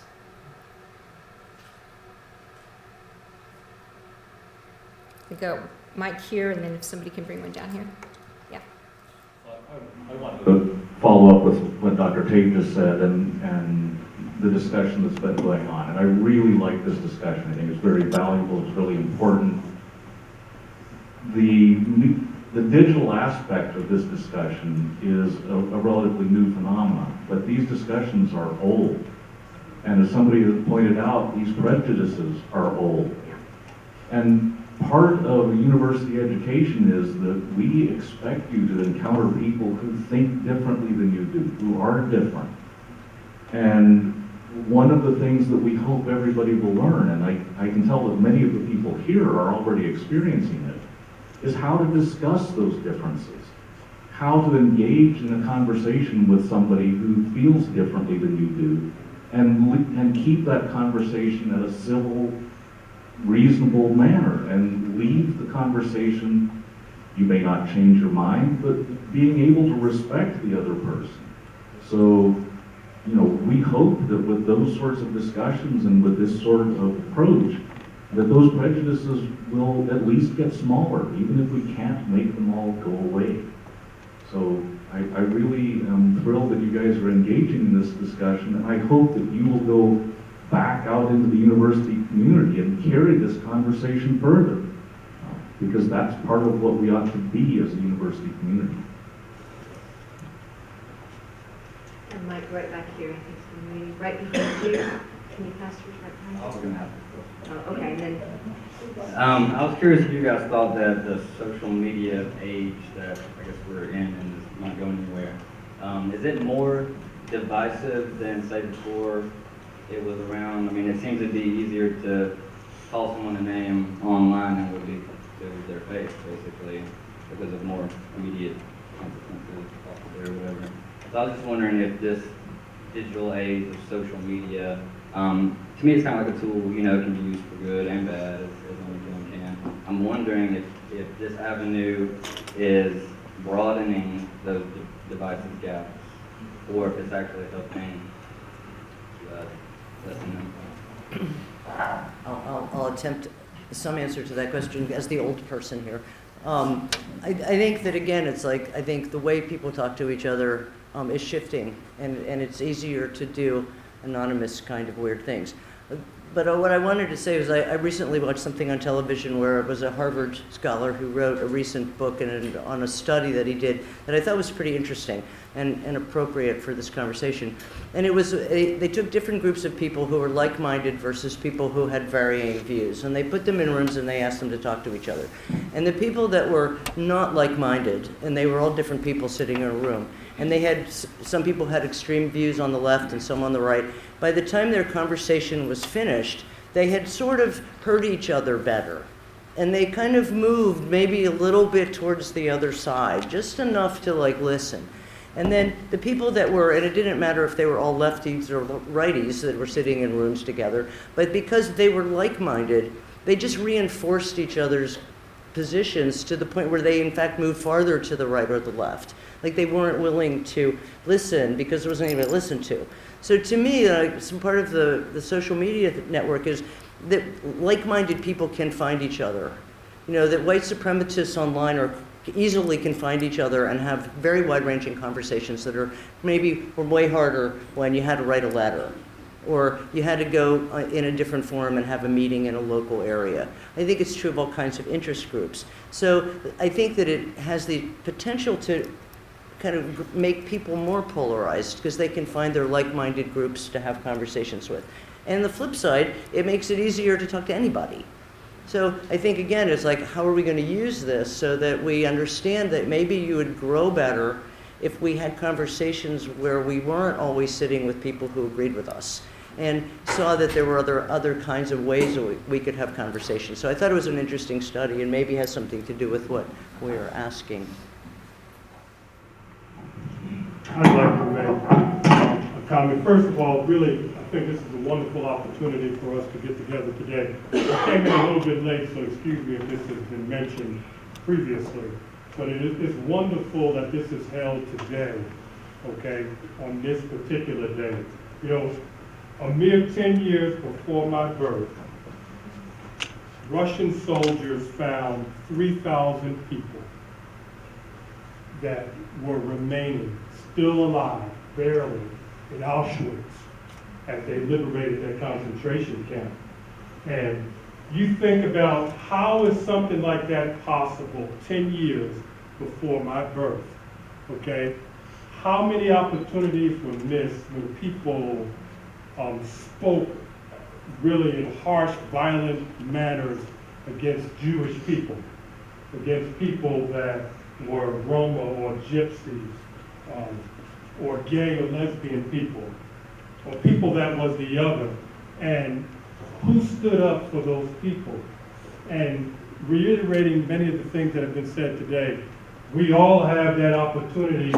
We go mic here, and then if somebody can bring one down here. Yeah. I wanted to follow up with what Dr. Tate just said and the discussion that's been going on. And I really like this discussion. I think it's very valuable. It's really important. The digital aspect of this discussion is a relatively new phenomenon, but these discussions are old. And as somebody has pointed out, these prejudices are old. And part of a university education is that we expect you to encounter people who think differently than you do, who are different. And one of the things that we hope everybody will learn, and I can tell that many of the people here are already experiencing it, is how to discuss those differences, how to engage in a conversation with somebody who feels differently than you do, and keep that conversation at a civil, reasonable manner, and leave the conversation. You may not change your mind, but being able to respect the other person. So, we hope that with those sorts of discussions and with this sort of approach, that those prejudices will at least get smaller, even if we can't make them all go away. So I really am thrilled that you guys are engaging in this discussion, and I hope that you will go back out into the university community and carry this conversation further, because that's part of what we ought to be as a university community. And Mike, right back here, I think it's going to be right behind you. Can you pass yours right behind you? I was going to have to. Oh, okay, and then. I was curious if you guys thought that the social media age that I guess we're in and is not going anywhere, is it more divisive than, say, before it was around? I mean, it seems to be easier to call someone a name online than it would be to their face, basically, because of more immediate consequences or whatever. So I was just wondering if this digital age of social media, to me it's kind of like a tool, it can be used for good and bad, as anyone can. I'm wondering if this avenue is broadening those divisive gaps, or if it's actually helping lessen them. I'll attempt some answer to that question as the old person here. I think that, again, it's like, I think the way people talk to each other is shifting, and it's easier to do anonymous kind of weird things. But what I wanted to say was I recently watched something on television where it was a Harvard scholar who wrote a recent book on a study that he did that I thought was pretty interesting and appropriate for this conversation. And it was, they took different groups of people who were like-minded versus people who had varying views. And they put them in rooms and they asked them to talk to each other. And the people that were not like-minded, and they were all different people sitting in a room, and they had, some people had extreme views on the left and some on the right. By the time their conversation was finished, they had sort of heard each other better. And they kind of moved maybe a little bit towards the other side, just enough to listen. And then the people that were, and it didn't matter if they were all lefties or righties that were sitting in rooms together, but because they were like-minded, they just reinforced each other's positions to the point where they in fact moved farther to the right or the left. Like they weren't willing to listen because there wasn't anyone to listen to. So to me, some part of the social media network is that like-minded people can find each other. You know, that white supremacists online easily can find each other and have very wide-ranging conversations that are were way harder when you had to write a letter, or you had to go in a different forum and have a meeting in a local area. I think it's true of all kinds of interest groups. So I think that it has the potential to kind of make people more polarized because they can find their like-minded groups to have conversations with. And the flip side, it makes it easier to talk to anybody. So I think, again, it's like, how are we going to use this so that we understand that maybe you would grow better if we had conversations where we weren't always sitting with people who agreed with us and saw that there were other kinds of ways that we could have conversations. So I thought it was an interesting study and maybe has something to do with what we are asking. I'd like to make a comment. First of all, really, I think this is a wonderful opportunity for us to get together today. I came in a little bit late, so excuse me if this has been mentioned previously. But it's wonderful that this is held today, okay, on this particular day. You know, a mere 10 years before my birth, Russian soldiers found 3,000 people that were remaining still alive, barely, in Auschwitz as they liberated that concentration camp. And you think about how is something like that possible 10 years before my birth, okay? How many opportunities were missed when people spoke really in harsh, violent manners against Jewish people, against people that were Roma or Gypsies, or gay or lesbian people, or people that was the other. And who stood up for those people? And reiterating many of the things that have been said today, we all have that opportunity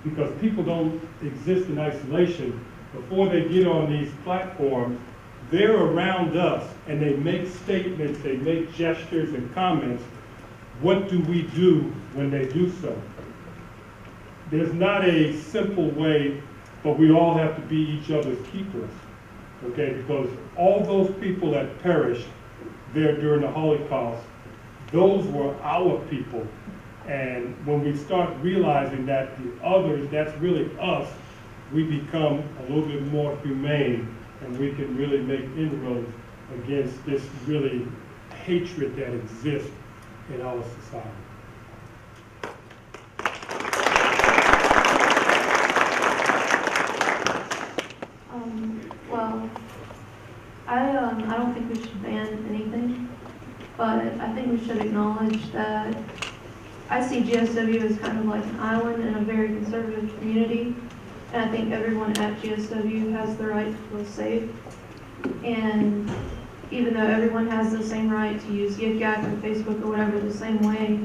because people don't exist in isolation. Before they get on these platforms, they're around us and they make statements, they make gestures and comments. What do we do when they do so? There's not a simple way, but we all have to be each other's keepers, okay? Because all those people that perished there during the Holocaust, those were our people. And when we start realizing that the others, that's really us, we become a little bit more humane and we can really make inroads against this really hatred that exists in our society. Well, I don't think we should ban anything, but I think we should acknowledge that I see GSW as kind of like an island in a very conservative community, and I think everyone at GSW has the right to feel safe. And even though everyone has the same right to use Yik Yak or Facebook or whatever the same way,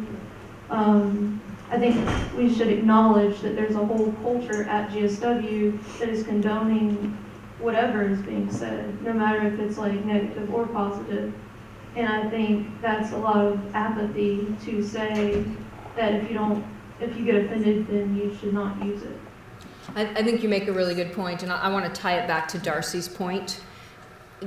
I think we should acknowledge that there's a whole culture at GSW that is condoning whatever is being said, no matter if it's like negative or positive. And I think that's a lot of apathy to say that if you get offended, then you should not use it. I think you make a really good point, and I want to tie it back to Darcy's point.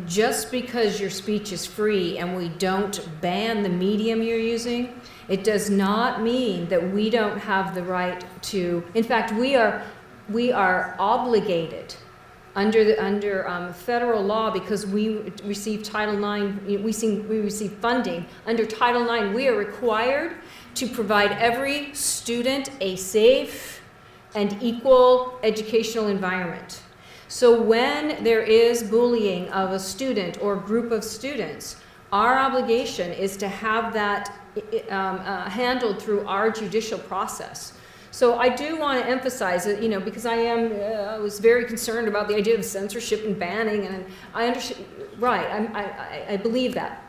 Just because your speech is free and we don't ban the medium you're using, it does not mean that we don't have the right to. In fact, we are obligated under federal law, because we receive Title IX. We receive funding under Title IX. We are required to provide every student a safe and equal educational environment. So when there is bullying of a student or group of students, our obligation is to have that handled through our judicial process. So I do want to emphasize that, because I was very concerned about the idea of censorship and banning, and I understand, right, I believe that.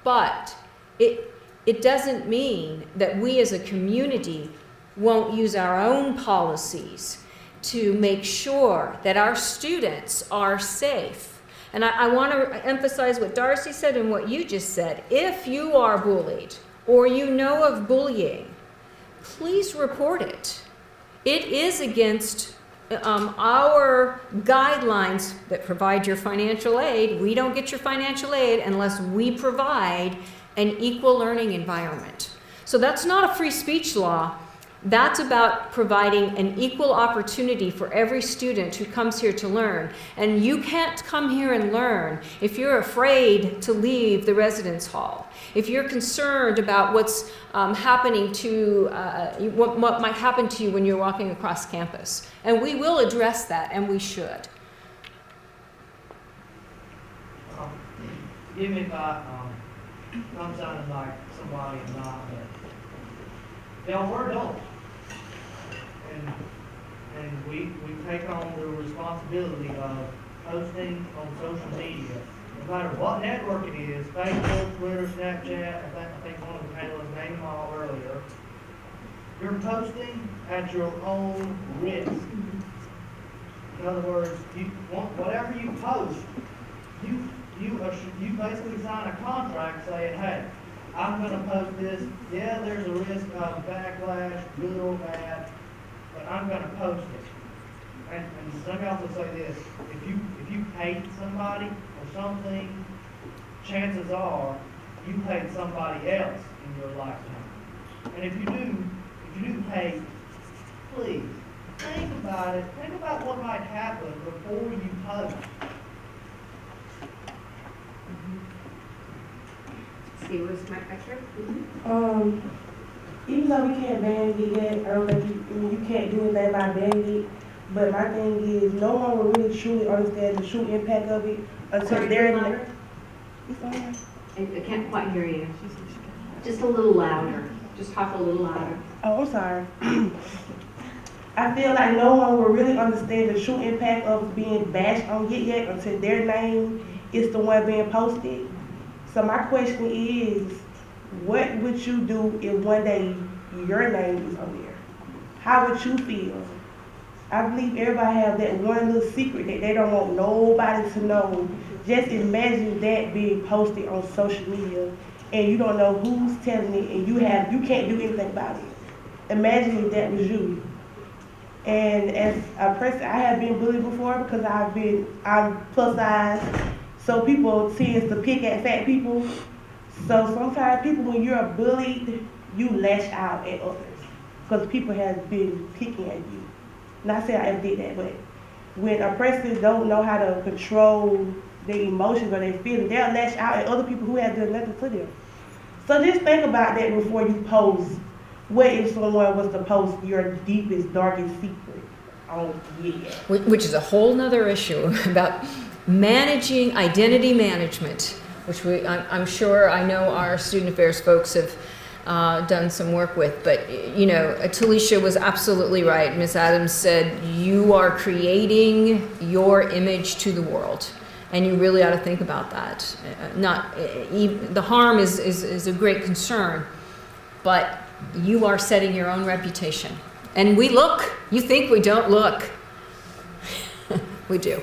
But it doesn't mean that we as a community won't use our own policies to make sure that our students are safe. And I want to emphasize what Darcy said and what you just said. If you are bullied or you know of bullying, please report it. It is against our guidelines that provide your financial aid. We don't get your financial aid unless we provide an equal learning environment. So that's not a free speech law. That's about providing an equal opportunity for every student who comes here to learn. And you can't come here and learn if you're afraid to leave the residence hall, if you're concerned about what's happening to, what might happen to you when you're walking across campus. And we will address that, and we should. Give me if I'm sounding like somebody I'm not, but y'all, we're adults. And we take on the responsibility of posting on social media, no matter what network it is, Facebook, Twitter, Snapchat, I think one of the panelists named them all earlier. You're posting at your own risk. In other words, whatever you post, you basically sign a contract saying, hey, I'm going to post this. Yeah, there's a risk of backlash, good or bad, but I'm going to post it. And let me also say this: if you hate somebody or something, chances are you hate somebody else in your lifetime. And if you do hate, please think about it. Think about what might happen before you post. See, where's my picture? Even though we can't ban it yet, I don't think you can't do anything about banning it. But my thing is, no one will really truly understand the true impact of it until they're in there. I can't quite hear you. Just a little louder. Just talk a little louder. Oh, I'm sorry. I feel like no one will really understand the true impact of being bashed on Yik Yak until their name is the one being posted. So my question is, what would you do if one day your name is on there? How would you feel? I believe everybody have that one little secret that they don't want nobody to know. Just imagine that being posted on social media and you don't know who's telling it and you can't do anything about it. Imagine if that was you. And as a person, I have been bullied before because I'm plus size. So people tend to pick at fat people. So sometimes people, when you're bullied, you lash out at others because people have been picking at you. Not saying I ever did that, but when a person don't know how to control their emotions or their feelings, they'll lash out at other people who have done nothing to them. So just think about that before you post. What if someone was to post your deepest, darkest secret on Yik Yak? Which is a whole nother issue about managing identity management, which I'm sure I know our student affairs folks have done some work with, but you know, Talisha was absolutely right. Ms. Adams said, you are creating your image to the world, and you really ought to think about that. The harm is a great concern, but you are setting your own reputation. And we look. You think we don't look. We do.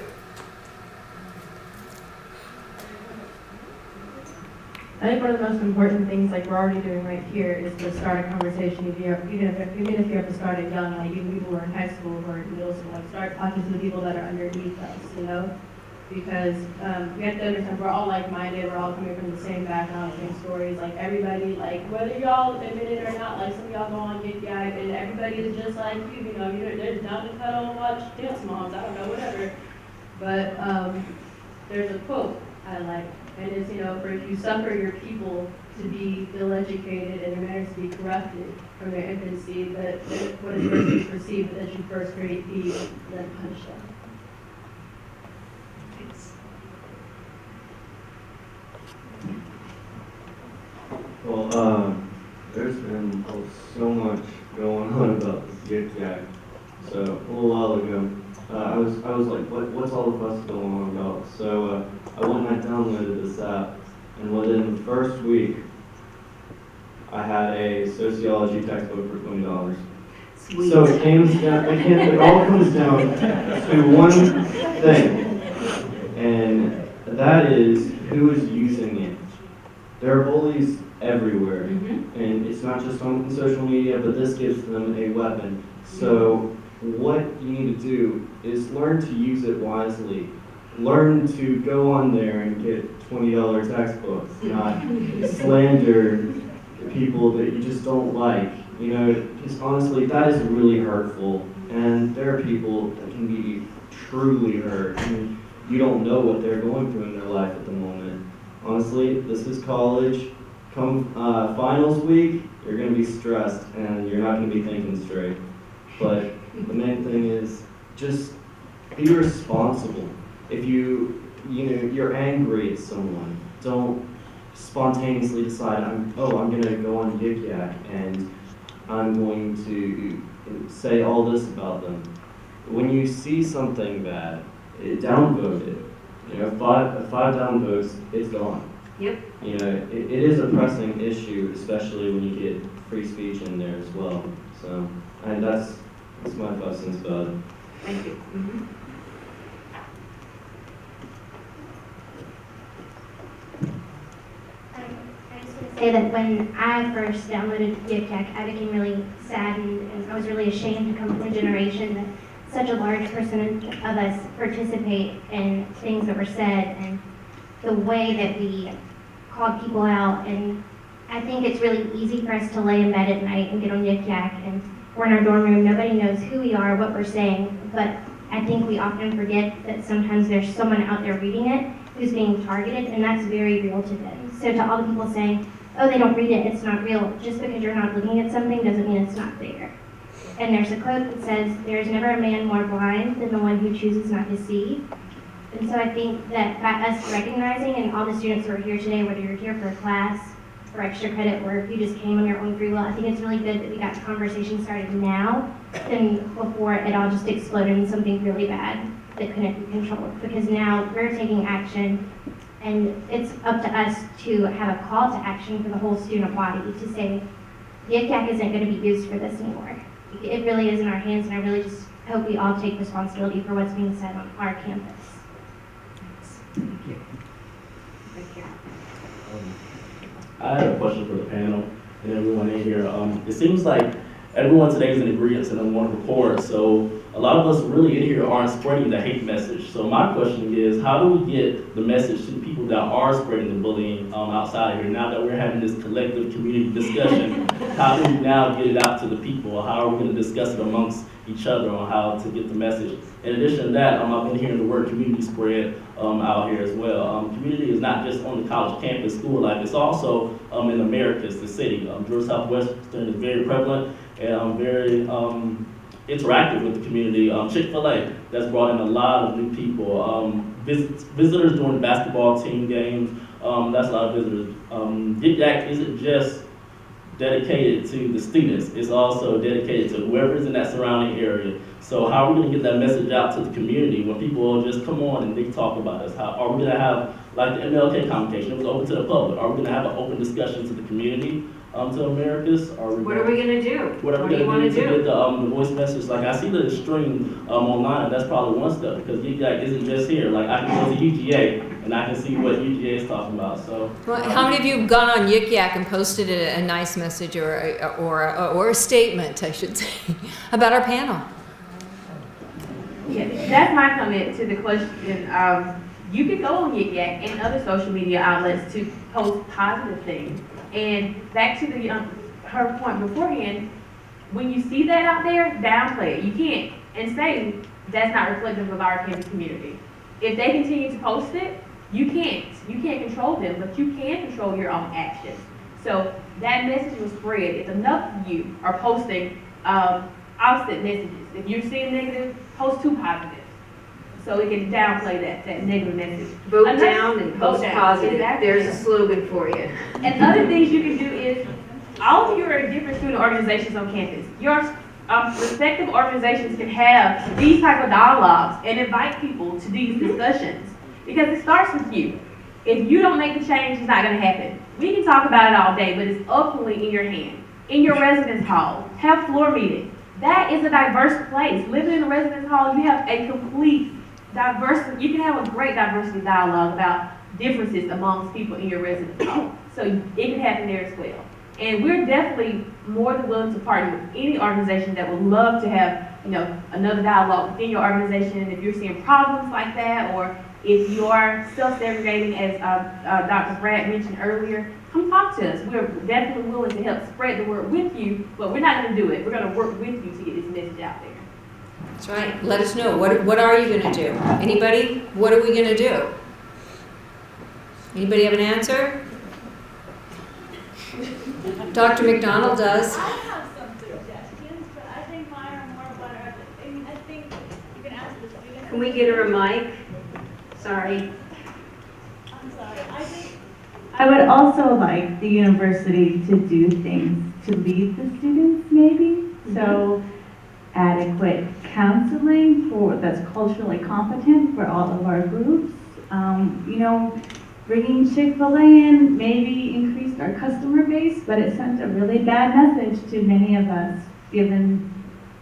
I think one of the most important things, like we're already doing right here, is to start a conversation. Even if you have to start it young, like even people who are in high school or in middle school, like start talking to the people that are underneath us, you know? Because we have to understand we're all like-minded, we're all coming from the same background, same stories. Like everybody, like whether y'all admit it or not, like some of y'all go on Yik Yak and everybody is just like you, you know, there's nothing to cuddle and watch dance moms, I don't know, whatever. But there's a quote I like. And it's, you know, for if you suffer your people to be ill-educated and their manners to be corrupted from their infancy, that what is first is perceived that you first create peace and then punish them. Well, there's been so much going on about this Yik Yak. So a little while ago, I was like, what's all the fuss going on about? So I went and I downloaded this app, and within the first week, I had a sociology textbook for $20. Sweet. So it all comes down to one thing, and that is who is using it. There are bullies everywhere. And it's not just on social media, but this gives them a weapon. So what you need to do is learn to use it wisely. Learn to go on there and get $20 textbooks, not slander people that you just don't like. You know, because honestly, that is really hurtful. And there are people that can be truly hurt. I mean, you don't know what they're going through in their life at the moment. Honestly, this is college. Come finals week, you're going to be stressed and you're not going to be thinking straight. But the main thing is just be responsible. If you're angry at someone, don't spontaneously decide, I'm going to go on Yik Yak and I'm going to say all this about them. When you see something bad, downvote it. You know, five downvotes, it's gone. Yep. You know, it is a pressing issue, especially when you get free speech in there as well. So, and that's my 5 cents about it. Thank you. Say that when I first downloaded Yik Yak, I became really saddened, and I was really ashamed to come from a generation that such a large percentage of us participate in things that were said and the way that we called people out. And I think it's really easy for us to lay in bed at night and get on Yik Yak, and we're in our dorm room, nobody knows who we are, what we're saying, but I think we often forget that sometimes there's someone out there reading it who's being targeted, and that's very real to them. So to all the people saying, oh, they don't read it, it's not real, just because you're not looking at something doesn't mean it's not there. And there's a quote that says, there's never a man more blind than the one who chooses not to see. And so I think that by us recognizing, and all the students who are here today, whether you're here for a class, for extra credit, or if you just came on your own free will, I think it's really good that we got the conversation started now than before it all just exploded in something really bad that couldn't be controlled. Because now we're taking action, and it's up to us to have a call to action for the whole student body to say, Yik Yak isn't going to be used for this anymore. It really is in our hands, and I really just hope we all take responsibility for what's being said on our campus. Thank you. I have a question for the panel and everyone in here. It seems like everyone today is in agreement and on one accord, so a lot of us really in here aren't spreading the hate message. So my question is, how do we get the message to the people that are spreading the bullying outside of here? Now that we're having this collective community discussion, how do we now get it out to the people? How are we going to discuss it amongst each other on how to get the message? In addition to that, I've been hearing the word community spread out here as well. Community is not just on the college campus, school life, it's also in Americas, the city. Southwestern is very prevalent and very interactive with the community. Chick-fil-A, that's brought in a lot of new people. Visitors during basketball team games, that's a lot of visitors. Yik Yak isn't just dedicated to the students, it's also dedicated to whoever's in that surrounding area. So how are we going to get that message out to the community when people just come on and they talk about us? How are we going to have, like the MLK convocation, it was open to the public. Are we going to have an open discussion to the community, to Americas? What are we going to do? What are we going to do to get the voice message? Like I see the stream online, and that's probably one step, because Yik Yak isn't just here. Like I can go to UGA and I can see what UGA is talking about. So, well, how many of you have gone on Yik Yak and posted a nice message or a statement, I should say, about our panel? Yeah, that's my comment to the question. You can go on Yik Yak and other social media outlets to post positive things. And back to the her point beforehand, when you see that out there, downplay it. You can't and say that's not reflective of our campus community. If they continue to post it, you can't control them, but you can control your own actions. So that message will spread if enough of you are posting opposite messages. If you're seeing negative, post 2 positives. So it can downplay that negative message. Vote down and post positive. Exactly. There's a slogan for you. And other things you can do is, all of your different student organizations on campus, your respective organizations can have these type of dialogues and invite people to these discussions. Because it starts with you. If you don't make the change, it's not going to happen. We can talk about it all day, but it's ultimately in your hand. In your residence hall, have floor meetings. That is a diverse place. Living in a residence hall, you have a complete diversity. You can have a great diversity dialogue about differences amongst people in your residence hall. So it can happen there as well. And we're definitely more than willing to partner with any organization that would love to have, another dialogue within your organization. If you're seeing problems like that, or if you are self-segregating, as Dr. Brad mentioned earlier, come talk to us. We're definitely willing to help spread the word with you, but we're not going to do it. We're going to work with you to get this message out there. That's right. Let us know. What are you going to do? Anybody? What are we going to do? Anybody have an answer? Dr. McDonald does. I have some suggestions, but I think mine are more about I think you can ask the students. Can we get her a mic? Sorry. I'm sorry. I would also like the university to do things to lead the students, maybe. So adequate counseling that's culturally competent for all of our groups. Bringing Chick-fil-A in maybe increased our customer base, but it sent a really bad message to many of us given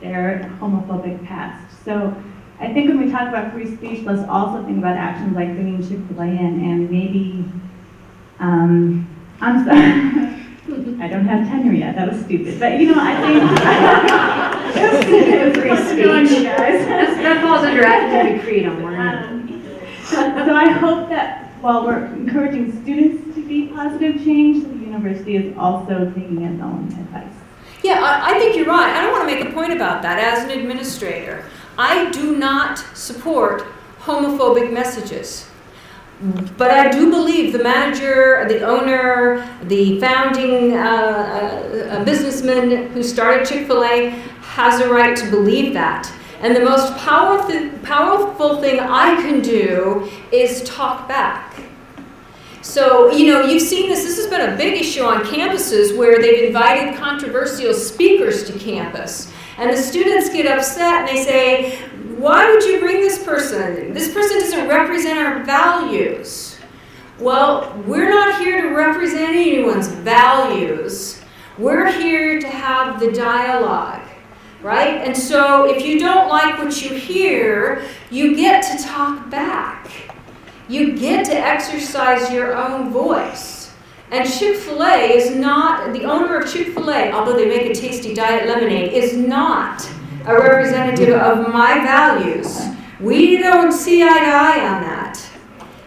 their homophobic past. So I think when we talk about free speech, let's also think about actions like bringing Chick-fil-A in and maybe, I'm sorry, I don't have tenure yet, that was stupid, but I think it was free speech. That falls under academic freedom. So I hope that while we're encouraging students to be positive change, the university is also taking its own advice. Yeah, I think you're right. I want to make a point about that as an administrator. I do not support homophobic messages. But I do believe the manager, the owner, the founding businessman who started Chick-fil-A has a right to believe that. And the most powerful thing I can do is talk back. So, you've seen this. This has been a big issue on campuses where they've invited controversial speakers to campus. And the students get upset and they say, why would you bring this person? This person doesn't represent our values. Well, we're not here to represent anyone's values. We're here to have the dialogue. Right? And so if you don't like what you hear, you get to talk back. You get to exercise your own voice. And Chick-fil-A is not, the owner of Chick-fil-A, although they make a tasty diet lemonade, is not a representative of my values. We don't see eye to eye on that.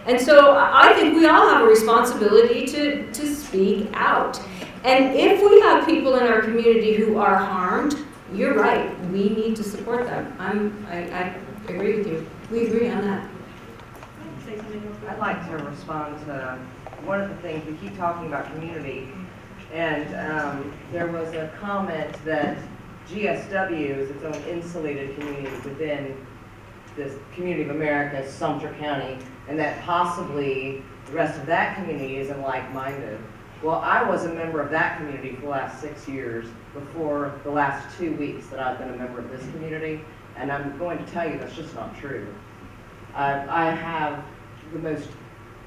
And so I think we all have a responsibility to speak out. And if we have people in our community who are harmed, you're right. We need to support them. I agree with you. We agree on that. I'd like to respond to one of the things we keep talking about community, and there was a comment that GSW is its own insulated community within this community of America, Sumter County, and that possibly the rest of that community isn't like-minded. Well, I was a member of that community for the last 6 years before the last 2 weeks that I've been a member of this community, and I'm going to tell you that's just not true. I have the most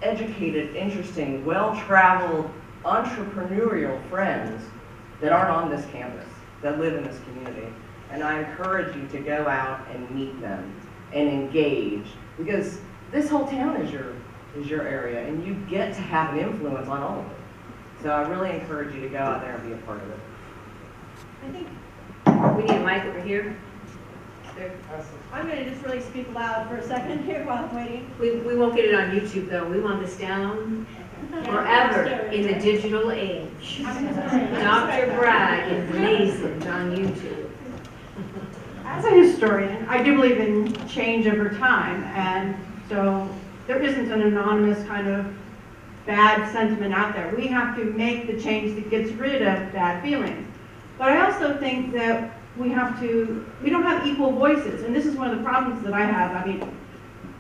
educated, interesting, well-traveled, entrepreneurial friends that aren't on this campus, that live in this community, and I encourage you to go out and meet them and engage, because this whole town is your area, and you get to have an influence on all of it. So I really encourage you to go out there and be a part of it. I think we need a mic over here. I'm going to just really speak loud for a second here while I'm waiting. We won't get it on YouTube though. We want this down forever in the digital age. Dr. Bragg is blazing on YouTube. As a historian, I do believe in change over time, and so there isn't an anonymous kind of bad sentiment out there. We have to make the change that gets rid of bad feelings. But I also think that we don't have equal voices, and this is one of the problems that I have. I mean,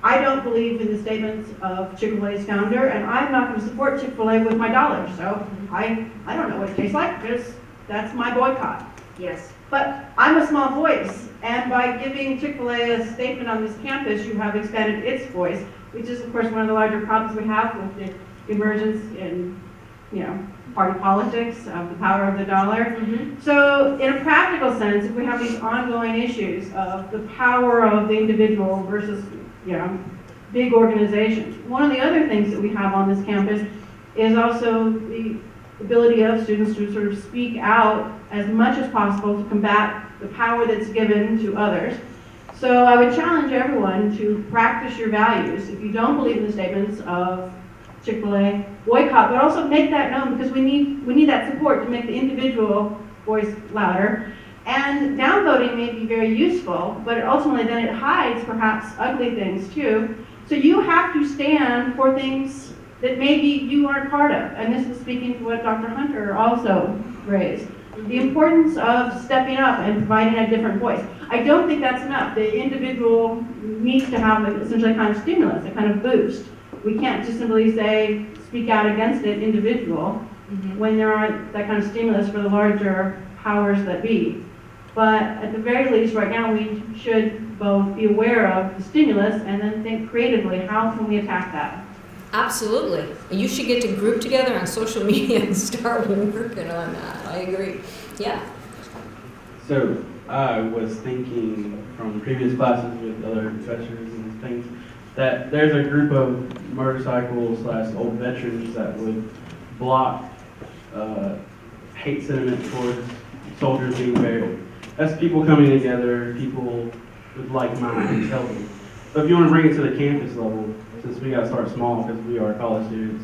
I don't believe in the statements of Chick-fil-A's founder, and I'm not going to support Chick-fil-A with my dollars. So I don't know what it tastes like, because that's my boycott. Yes. But I'm a small voice, and by giving Chick-fil-A a statement on this campus, you have expanded its voice, which is, of course, one of the larger problems we have with the emergence in, party politics of the power of the dollar. Mm-hmm. So in a practical sense, if we have these ongoing issues of the power of the individual versus, big organizations, one of the other things that we have on this campus is also the ability of students to sort of speak out as much as possible to combat the power that's given to others. So I would challenge everyone to practice your values. If you don't believe in the statements of Chick-fil-A, boycott, but also make that known, because we need that support to make the individual voice louder. And downvoting may be very useful, but ultimately then it hides perhaps ugly things too. So you have to stand for things that maybe you aren't part of. And this is speaking to what Dr. Hunter also raised. The importance of stepping up and providing a different voice. I don't think that's enough. The individual needs to have essentially a kind of stimulus, a kind of boost. We can't just simply say, speak out against it, individual, when there aren't that kind of stimulus for the larger powers that be. But at the very least, right now, we should both be aware of the stimulus and then think creatively, how can we attack that? Absolutely. You should get to group together on social media and start working on that. I agree. Yeah. So I was thinking from previous classes with other professors and things that there's a group of motorcycle/old veterans that would block hate sentiment towards soldiers being buried. That's people coming together, people with like minds helping. So if you want to bring it to the campus level, since we got to start small because we are college students,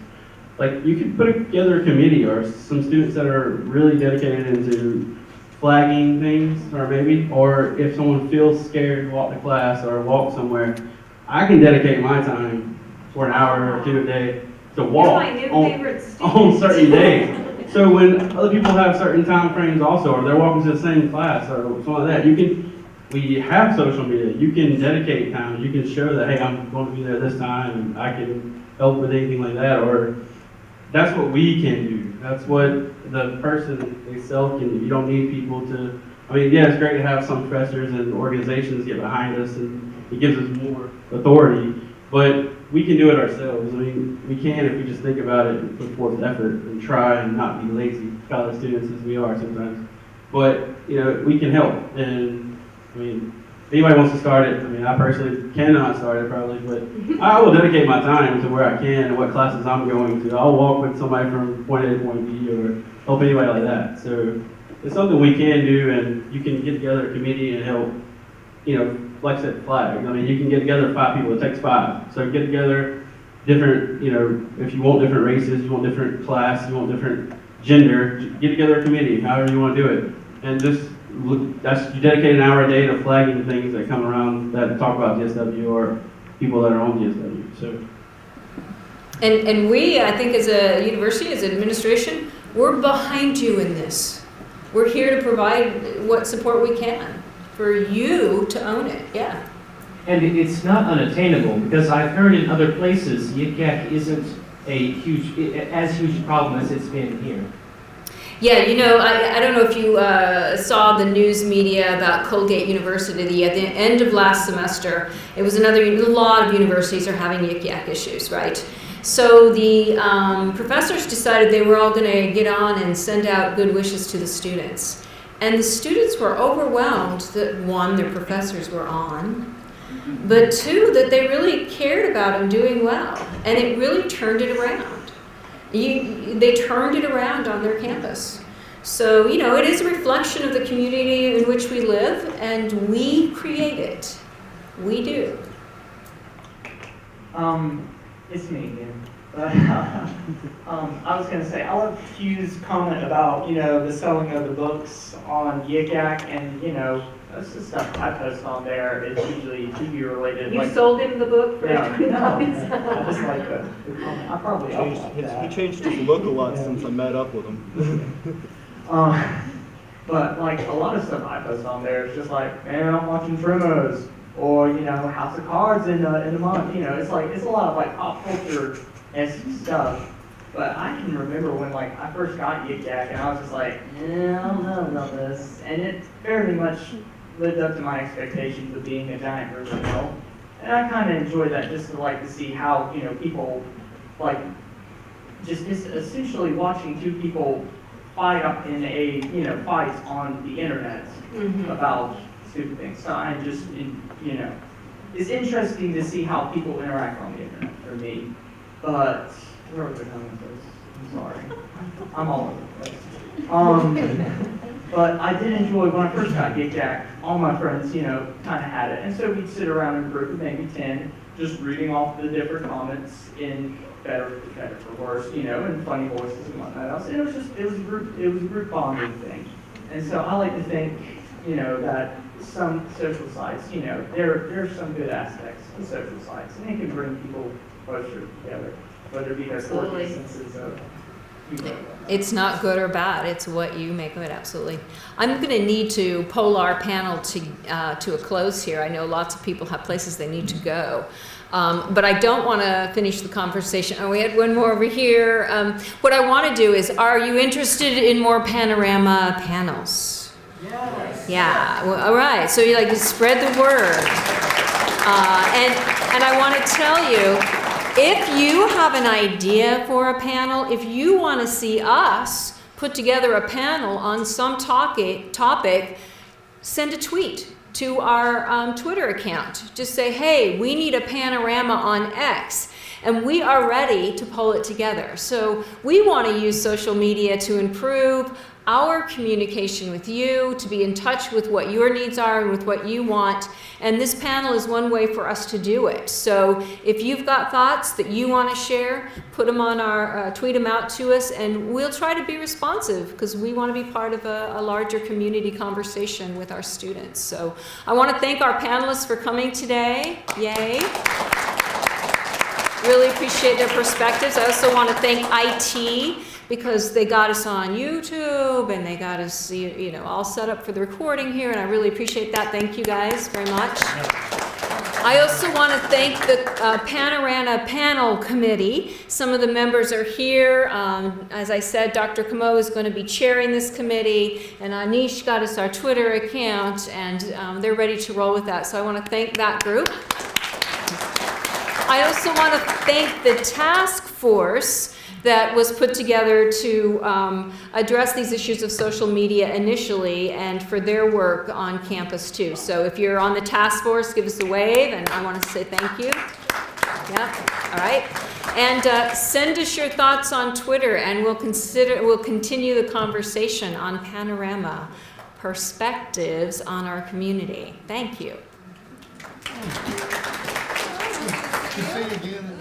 like you could put together a committee or some students that are really dedicated into flagging things, or if someone feels scared to walk to class or walk somewhere, I can dedicate my time for an hour or two a day to walk on certain days. So when other people have certain time frames also, or they're walking to the same class or something like that, we have social media. You can dedicate time. You can show that, hey, I'm going to be there this time and I can help with anything like that. Or that's what we can do. That's what the person themselves can do. You don't need people to, yeah, it's great to have some professors and organizations get behind us and it gives us more authority, but we can do it ourselves. We can if we just think about it and put forth effort and try and not be lazy college students as we are sometimes. But, we can help. And if anybody wants to start it, I personally cannot start it probably, but I will dedicate my time to where I can and what classes I'm going to. I'll walk with somebody from point A to point B or help anybody like that. So it's something we can do, and you can get together a committee and help, like I said, flag. You can get together 5 people, it takes 5. So get together different, if you want different races, you want different class, you want different gender, get together a committee, however you want to do it. And just you dedicate an hour a day to flagging things that come around that talk about GSW or people that are on GSW. So, and we, I think, as a university, as an administration, we're behind you in this. We're here to provide what support we can for you to own it. Yeah. And it's not unattainable, because I've heard in other places YICAC isn't as huge a problem as it's been here. Yeah, I don't know if you saw the news media about Colgate University at the end of last semester. It was a lot of universities are having YICAC issues, right? So the professors decided they were all going to get on and send out good wishes to the students. And the students were overwhelmed that, 1, their professors were on, but 2, that they really cared about them doing well. And it really turned it around. They turned it around on their campus. So, it is a reflection of the community in which we live, and we create it. We do. It's me again. But, I was going to say, I love Hugh's comment about, the selling of the books on YICAC, and, that's the stuff I post on there is usually TV related. You sold him the book for $20? I just like the comment. I probably he changed his look a lot since I met up with him. But like a lot of stuff I post on there is just like, man, I'm watching Tremos, or House of Cards in a month. It's a lot of like pop culture stuff. But I can remember when I first got YICAC and I was just like, yeah, I don't know about this, and it fairly much lived up to my expectations of being a giant version of And I kind of enjoy that, just to see how people just essentially watching 2 people fight up in a fight on the internet about stupid things. So I just it's interesting to see how people interact on the internet for me. But where was the comment? Sorry. I'm all over the place. But I did enjoy, when I first got Yik Yak, all my friends, kind of had it. And so we'd sit around in a group of maybe 10, just reading off the different comments in better for worse, and funny voices and whatnot else. And it was a group bonding thing. And so I like to think, that some social sites, there are some good aspects of social sites, and they can bring people closer together, whether it be their core instances of humor. It's not good or bad. It's what you make of it. Absolutely. I'm going to need to pull our panel to a close here. I know lots of people have places they need to go. But I don't want to finish the conversation. Oh, we had one more over here. What I want to do is, are you interested in more Panorama panels? Yes. Yeah. Well, all right. So you like to spread the word. And I want to tell you, if you have an idea for a panel, if you want to see us put together a panel on some topic, send a tweet to our Twitter account. Just say, hey, we need a panorama on X, and we are ready to pull it together. So we want to use social media to improve our communication with you, to be in touch with what your needs are and with what you want. And this panel is one way for us to do it. So if you've got thoughts that you want to share, put them on our, tweet them out to us, and we'll try to be responsive because we want to be part of a larger community conversation with our students. So I want to thank our panelists for coming today. Yay. Really appreciate their perspectives. I also want to thank IT, because they got us on YouTube and they got us, all set up for the recording here, and I really appreciate that. Thank you guys very much. I also want to thank the Panorama Panel Committee. Some of the members are here. As I said, Dr. Kamo is going to be chairing this committee, and Anish got us our Twitter account, and they're ready to roll with that. So I want to thank that group. I also want to thank the task force that was put together to address these issues of social media initially, and for their work on campus too. So if you're on the task force, give us a wave, and I want to say thank you. Yeah, all right. And send us your thoughts on Twitter, and we'll continue the conversation on Panorama perspectives on our community. Thank you. Say it again.